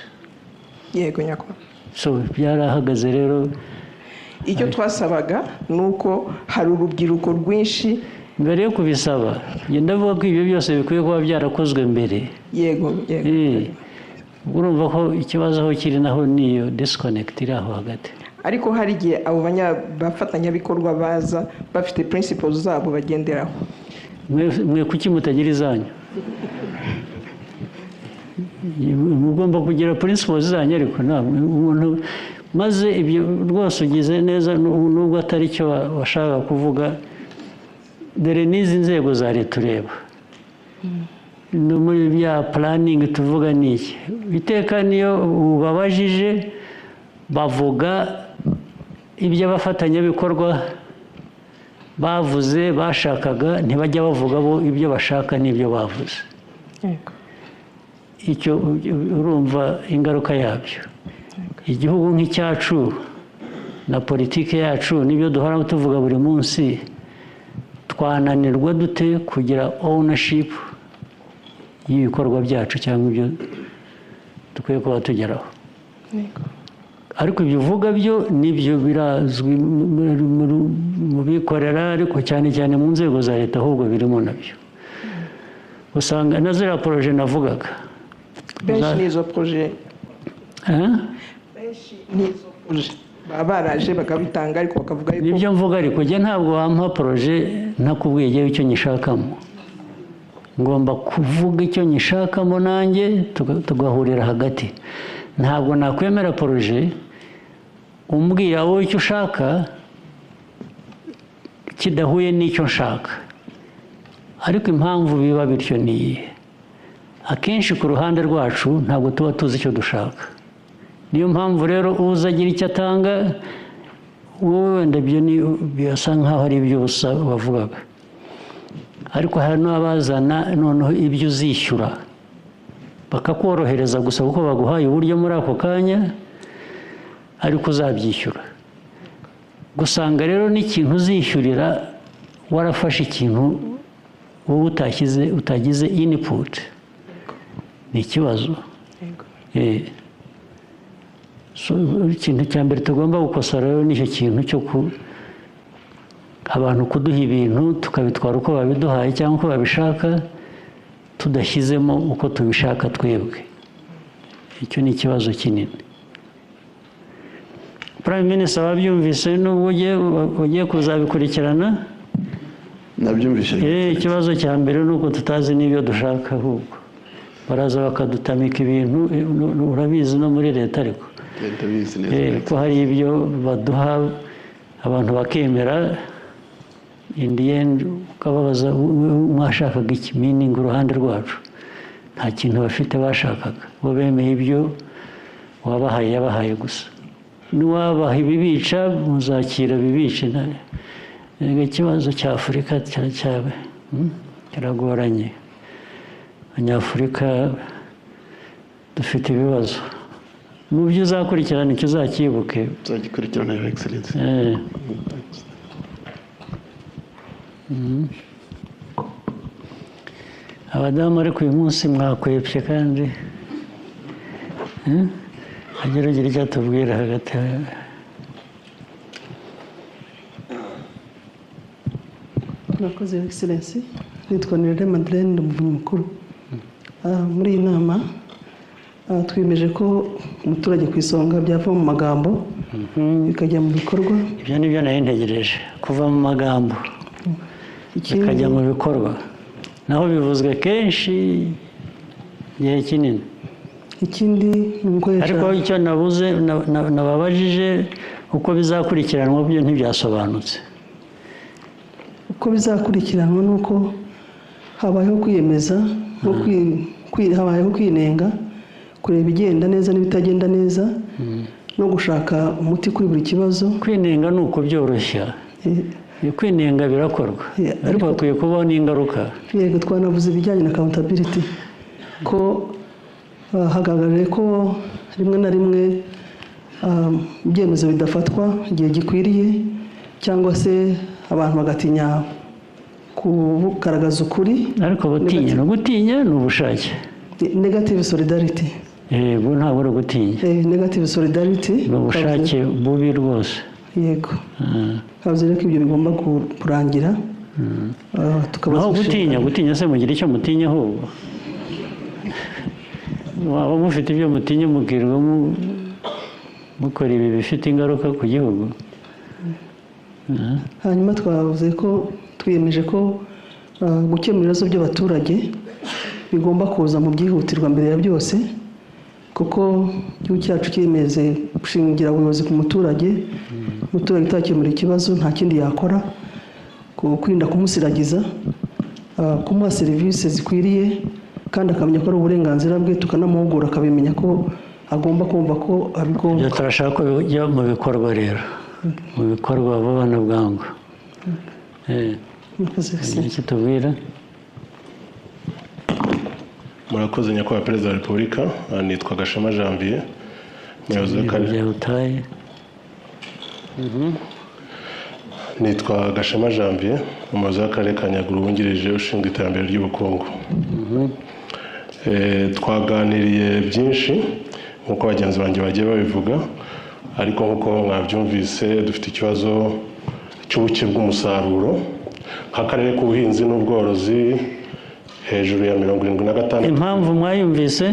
Yego nyako. So byarahagaze rero. Icyo twasabaga nuko hari urubyiruko rwinshi mbere yo kubisaba. Ndavuga ko ibyo byose bikwiye kuba byarakozwe mbere. Yego, yego. Urumva ko ikibazo aho kiri naho niyo disconnect iri aho hagati. Ariko hari igihe abo bafatanyabikorwa baza bafite principles zabo bagenderaho. Mwe kuki mutagira izanyu? Mugomba kugira principles zanyu ariko umuntu maze ibyo rwose ugize neza nubwo atari cyo washaka kuvuga. Dore n'izi nzego za leta ureba no muri bya planning tuvuga niki iteka niyo ubabajije bavuga ibyo abafatanyabikorwa bavuze bashakaga, ntibajya bavuga bo ibyo bashaka n'ibyo bavuze. Icyo urumva ingaruka yabyo. Igihugu nk'icyacu na politike yacu n'ibyo duhora tuvuga buri munsi, twananirwa dute kugira ownership y'ibikorwa byacu cyangwa ibyo dukwiye kuba tugeraho. Ariko ibyo uvuga byo nibyo birazwi mu bikorera, ariko cyane cyane mu nzego za leta ahubwo birimo nabyo. Usanga na ziriya poroje navugaga benshi n'izo poroje baba baraje bakabitanga ariko bakavuga yuko nibyo mvuga. Ariko njye ntabwo wampa poroje ntakubwiye igihe icyo nyishakamo. Ngomba kuvuga icyo nyishakamo nanjye tugahurira hagati. Ntabwo nakwemera poroje umbwira wowe icyo ushaka kidahuye n'icyo nshaka. Ariko impamvu biba bityo ni iyihe? Akenshi ku ruhande rwacu ntabwo tuba tuzi icyo dushaka. Niyo mpamvu rero uza agira icyo atanga, wowe wenda byo bisa nkaho ari iby'ubusa bavugaga. Ariko hari n'abazana noneho ibyo uzishyura bakakorohereza gusa kuko baguhaye uburyo muri ako kanya ariko uzabyishyura. Gusanga rero n'ikintu uzishyurira warafashe ikintu wowe utagize input ni ikibazo. Ikintu cya mbere tugomba gukosora rero nicyo kintu cyo abantu kuduha ibintu tukabitwara uko babiduhaye cyangwa uko babishaka tudashyizemo uko tubishaka twebwe. Icyo ni ikibazo kinini. Prime Minister wabyumvise n'ubwo ugiye kuzabikurikirana? Nabyumvise. Ikibazo cya mbere ni uko tutazi n'ibyo dushaka ahubwo. Baraza bakadutamika ibintu, urabizi no muri leta ariko. Ko hari ibyo baduha abantu bakemera, in the end ukababaza mwashakaga iki, meaning uruhande rwacu nta kintu bafite bashakaga. Bo bemeye ibyo wabahaye yabahaye gusa. Niwabaha ibibica muzakira bibice. Ikibazo cya Afurika kiragoranye. Abanyafurika dufite ibibazo. Mu byo uzakurikirana icyo uzakibuke. Uzagikurikirana, Your Excellency. Abadamu ariko uyu munsi mwakwepye kandi agerageza icyo atubwira hagati. Murakoze, Your Excellency. Nitwa Nirere Madeleine, Umuvunyi Mukuru. Muri iyi nama twiyemeje ko umuturage ku isonga byava mu magambo bikajya mu bikorwa. Ibyo ni byo nari ntegereje, kuva mu magambo bikajya mu bikorwa, naho bivuzwe kenshi igihe kinini. Ikindi ni ugukoresha, ariko icyo nabuze nababajije uko bizakurikiranwa byo ntibyasobanutse. uko bizakurikiranwa ni uko habayeho kwiyemeza, habayeho kwinenga, kureba igenda neza n'ibitagenda neza, no gushaka umuti kuri buri kibazo. Kwinenga ni uko byoroshya, kwinenga birakorwa, ariko hakwiye kubaho n'ingaruka. Yego, twanavuze ibijyanye na accountability, ko hagaragaye ko rimwe na rimwe ibyemezo bidafatwa igihe gikwiriye, cyangwa se abantu bagatinya kugaragaza ukuri. Ariko gutinya ni ubushake. Negative solidarity. Yego, ntabwo ari ugutinya. Negative solidarity ni ubushake bubi rwose. Yego, havuze rero ko ibyo bigomba kurangira. Aho gutinya se mugira icyo mutinya ahubwo. Waba mufite ibyo mutinya mubwirwa mukora ibi bifite ingaruka ku gihugu. Hanyuma twavuze ko twiyemeje ko gukemura ibibazo by'abaturage bigomba kuza mu byihutirwa mbere ya byose, kuko igihugu cyacu cyemeze gushingira ubuyobozi ku muturage. Umuturage utakemura ikibazo nta kindi yakora, kwirinda kumusiragiza, kumuha serivisi zikwiriye, kandi akamenya ko ari uburenganzira bwe, tukanamuhugura akabimenya ko agomba kumva ko abigomba. Turashaka ko bijya mu bikorwa rero, mu bikorwa vuba na bwangu. Iki tubwira? Murakoze nyakubahwa Perezida wa Repubulika. Nitwa Gashema Janvier, umuyobozi w'akarere. Nitwa Gashema Janvier, umuyobozi w'akarere ka Nyaruguru wungirije ushinzwe iterambere ry'ubukungu. Twaganiriye byinshi nk'uko bagenzi banjye bagiye babivuga, ariko nk'uko mwabyumvise dufite ikibazo cy'ubuke bw'umusaruro nk'akarere k'ubuhinzi n'ubworozi hejuru ya 76. Impamvu mwayumvise?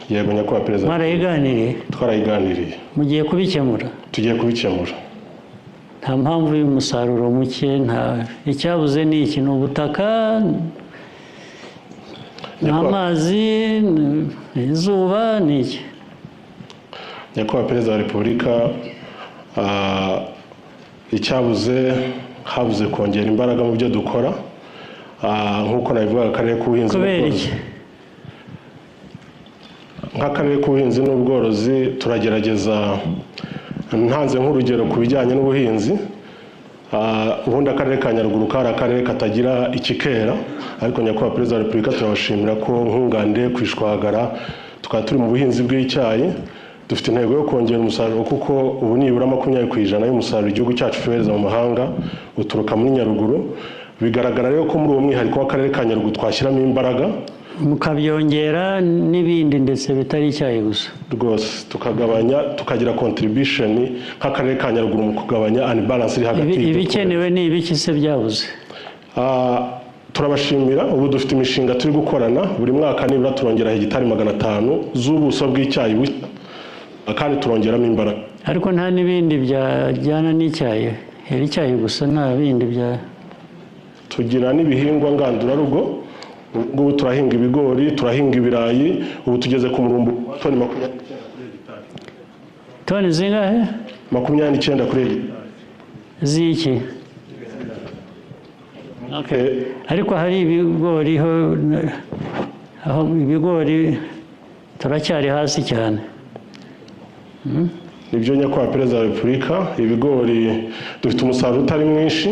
Yego nyakubahwa Perezida. Mwarayiganiriye? Twarayiganiriye. Mugiye kubikemura? Tugiye kubikemura. Nta mpamvu y'umusaruro muke, nta icyabuze ni iki, ni ubutaka, n'amazi, izuba, ni iki? Nyakubahwa Perezida wa Repubulika, icyabuze habuze kongera imbaraga mu byo dukora, nk'uko nabivuga akarere k'ubuhinzi. Kubera iki? Nk'akarere k'ubuhinzi n'ubworozi turagerageza, ntanze nk'urugero ku bijyanye n'ubuhinzi. Ubundi akarere ka Nyaruguru kari akarere katagira ikikera, ariko nyakubahwa Perezida wa Repubulika turabashimira ko nkungande kwishwagara tukaba turi mu buhinzi bw'icyayi. Dufite intego yo kongera umusaruro, kuko ubu nibura 20% y'umusaruro igihugu cyacu cyohereza mu mahanga uturuka muri Nyaruguru. Bigaragara rero ko muri uwo mwihariko w'akarere ka Nyaruguru twashyiramo imbaraga, mukabyongera n'ibindi ndetse bitari icyayi gusa. Rwose tukagabanya, tukagira contribution nk'akarere ka Nyaruguru mu kugabanya unbalance iri hagati ibikenewe ni ibiki se byabuze? Turabashimira. Ubu dufite imishinga turi gukorana, buri mwaka nibura turongera hegitari 500 z'ubuso bw'icyayi, kandi turongeramo imbaraga. Ariko nta n'ibindi byajyana n'icyayi, hera icyayi gusa, nta bindi bya... Tugira n'ibihingwa ngandurarugo. Ubu turahinga ibigori, turahinga ibirayi. Ubu tugeze ku murumbu toni 29 kuri hegitari. Toni zingahe? 29 kuri hegitari. Ziki? Okay. Ariko hari ibigori aho ibigori turacyari hasi cyane. Nibyo nyakubahwa Perezida wa Repubulika, ibigori dufite umusaruro utari mwinshi.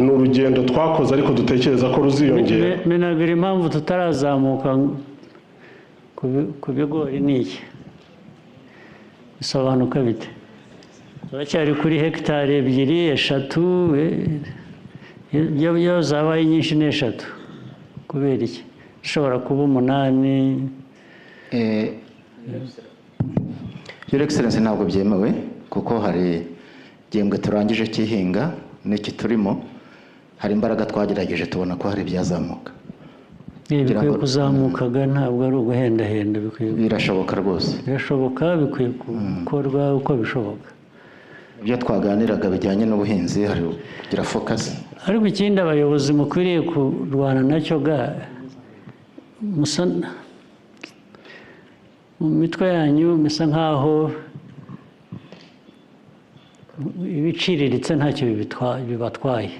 Ni urugendo twakoze, ariko dutekereza ko ruziyongera. Menagura impamvu tutarazamuka ku bigori ni iki? Bisobanuka bite? Turacyari kuri hegitari 2, 3, iyo zabaye nyinshi ni 3. Kubera iki? Ishobora kuba 8. Your Excellency, ntabwo byemewe, kuko hari igihembwe turangije cy'ihinga n'iki turimo, hari imbaraga twagerageje tubona ko hari ibyazamuka. bikwiye kuzamukaga ntabwo ari uguhendahenda bikwiye birashoboka rwose birashoboka bikwiye gukorwa uko bishoboka ibyo twaganiraga bijyanye n'ubuhinzi hari kugira focus ariko ikindi abayobozi mukwiriye kurwana nacyo ga musa mu mitwe yanyu misa nkaho ibiciriritse ntacyo bibatwaye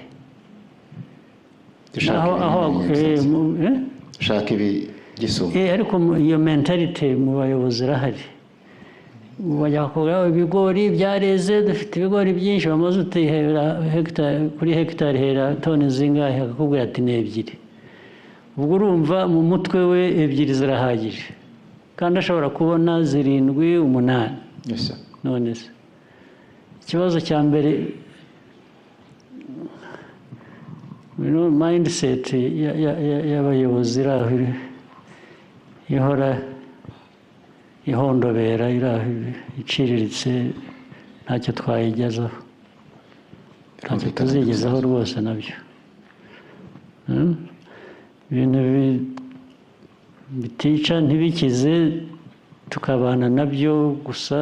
dushaka ibi gisumba ariko iyo mentalite mu bayobozi irahari bajya bakubwira ibigori byareze dufite ibigori byinshi bamaze utihera kuri hegitari hera toni zingahe akakubwira ati ni ebyiri ubwo urumva mu mutwe we ebyiri zirahagije kandi ashobora kubona 7, 8 none se ikibazo cya mbere mindset y'abayobozi iraho ihora ihondobera iraho iciriritse ntacyo twayigezaho ntacyo tuzigezaho rwose nabyo ibintu bitica ntibikize tukabana nabyo gusa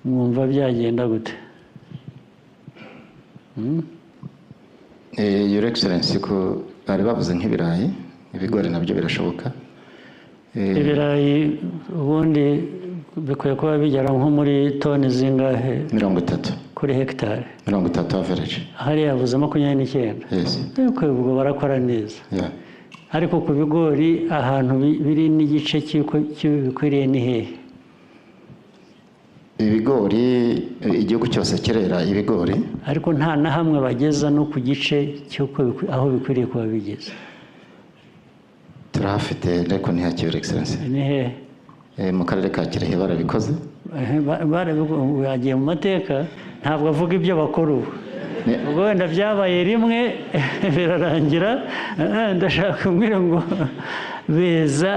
mwumva byagenda gute Your Excellency ko bari bavuze nk'ibirayi ibigori nabyo birashoboka ibirayi ubundi bikwiye kuba bigera nko muri toni zingahe 30 kuri hegitari 30 average hariya yavuze 29 ubwo barakora neza ariko ku bigori ahantu biri n'igice cy'ibikwiriye ni hehe ibigori igihugu cyose kirera ibigori ariko nta na hamwe bageza no ku gice cy'uko aho bikwiriye kuba bigeze turahafite ariko ntihakiri Excellency ni hehe mu karere ka Kirehe barabikoze bagiye mu mateka ntabwo avuga ibyo bakora ubu ubwo wenda byabaye rimwe birarangira ndashaka kumbwira ngo beza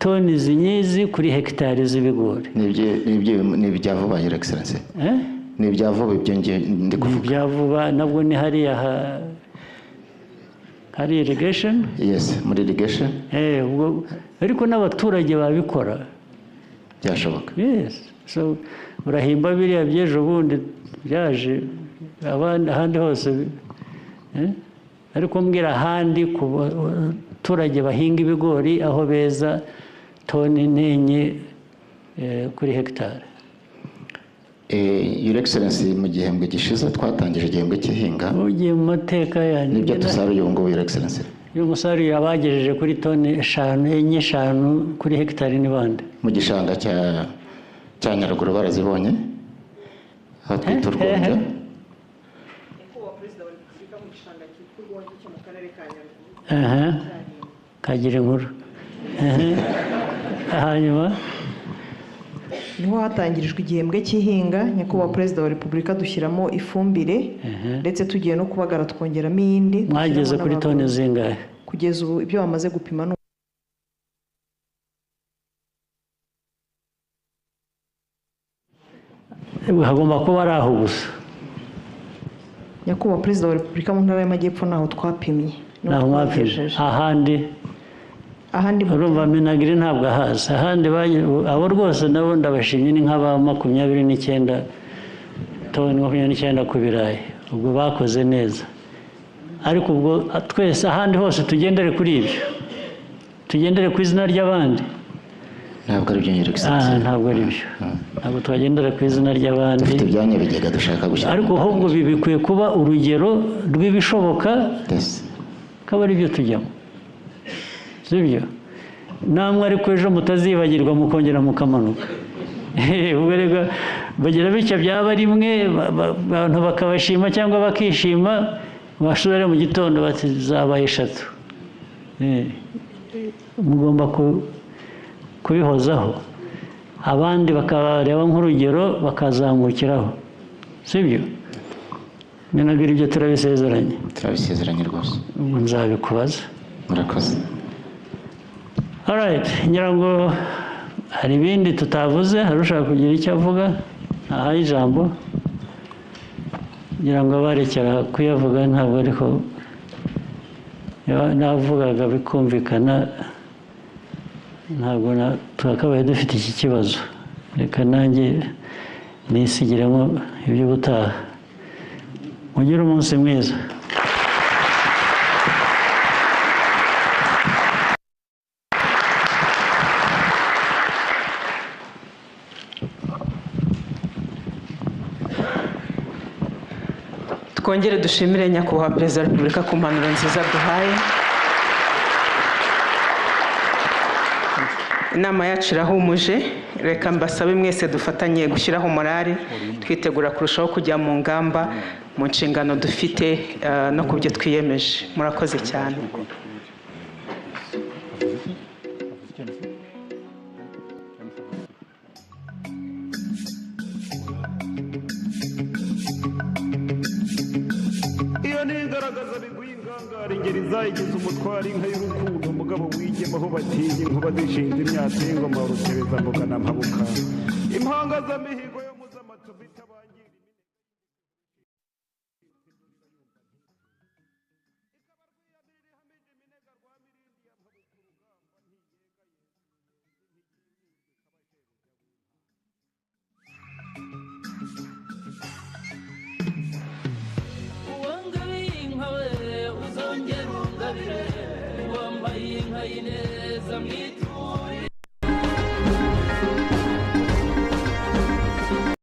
toni zinyizi kuri hegitari z'ibigori ni ibya vuba Your Excellency ni ibya vuba ibyo ndi kuvuga ibya vuba nabwo ni hariya hari irrigation yes muri irrigation ubwo ariko n'abaturage babikora byashoboka yes so urahimba biriya by'ejo bundi byaje ahandi hose ariko mbwira ahandi ku baturage bahinga ibigori aho beza toni n'enye kuri hegitari Your Excellency mu gihembwe gishize twatangije igihembwe cy'ihinga ugiye mu mateka yanyu nibyo tusaruye ubu ngubu Your Excellency uyu musaruro yabagejeje kuri toni 5 kuri hegitari ni bande mu gishanga cya Nyaruguru barazibonye aho twita Urwunge kagira inkuru hanyuma niho hatangirijwe igihembwe cy'ihinga nyakubahwa perezida wa repubulika dushyiramo ifumbire ndetse tugiye no kubagara twongeramo iyindi mwageze kuri toni zingahe kugeza ubu ibyo bamaze gupima hagomba kuba ari aho gusa nyakubahwa perezida wa repubulika mu ntara y'amajyepfo naho twapimye naho mwapimye ahandi urumva minagiri ntabwo ahazi ahandi abo rwose nabo ndabashimye ni nk'aba 29 toni 29 ku birayi ubwo bakoze neza ariko ubwo twese ahandi hose tugendere kuri ibyo tugendere ku izina ry'abandi ntabwo ari byo ntabwo ari byo ntabwo twagendera ku izina ry'abandi dufite ibyanya bigega dushaka gushyira ariko ahubwo bikwiye kuba urugero rw'ibishoboka akaba ari byo tujyamo sibyo namwe ariko ejo mutazibagirwa mukongera mukamanuka ubwo rero bagira bityo byaba rimwe abantu bakabashima cyangwa bakishima basubire mu gitondo bati zabaye 3 mugomba kubihozaho abandi bakabareba nk'urugero bakazamukiraho sibyo minagira ibyo turabisezeranye rwose ubu nzabikubaza murakoze alright ngira ngo hari ibindi tutavuze hari ushaka kugira icyo avuga ahaye ijambo ngira ngo barekera kuyavuga ntabwo ariko navugaga bikumvikana ntabwo twakabaye dufite iki kibazo reka nanjye nisigiremo iby'ubutaha mugire umunsi mwiza twongere dushimire nyakubahwa perezida wa repubulika ku mpanuro nziza duhaye inama yacu irahumuje reka mbasabe mwese dufatanye gushyiraho morale twitegura kurushaho kujya mu ngamba mu nshingano dufite no ku byo twiyemeje murakoze cyane ingeri zayigize umutwaro inka y'urukundo umugabo wigema aho batinya inkuba zishinze imyaka y'ingoma rutebeza mbuga na mpabuka impanga z'amihigo yo muzamatuba itabangira uzongera ungabire wambaye inka y'ineza mwitu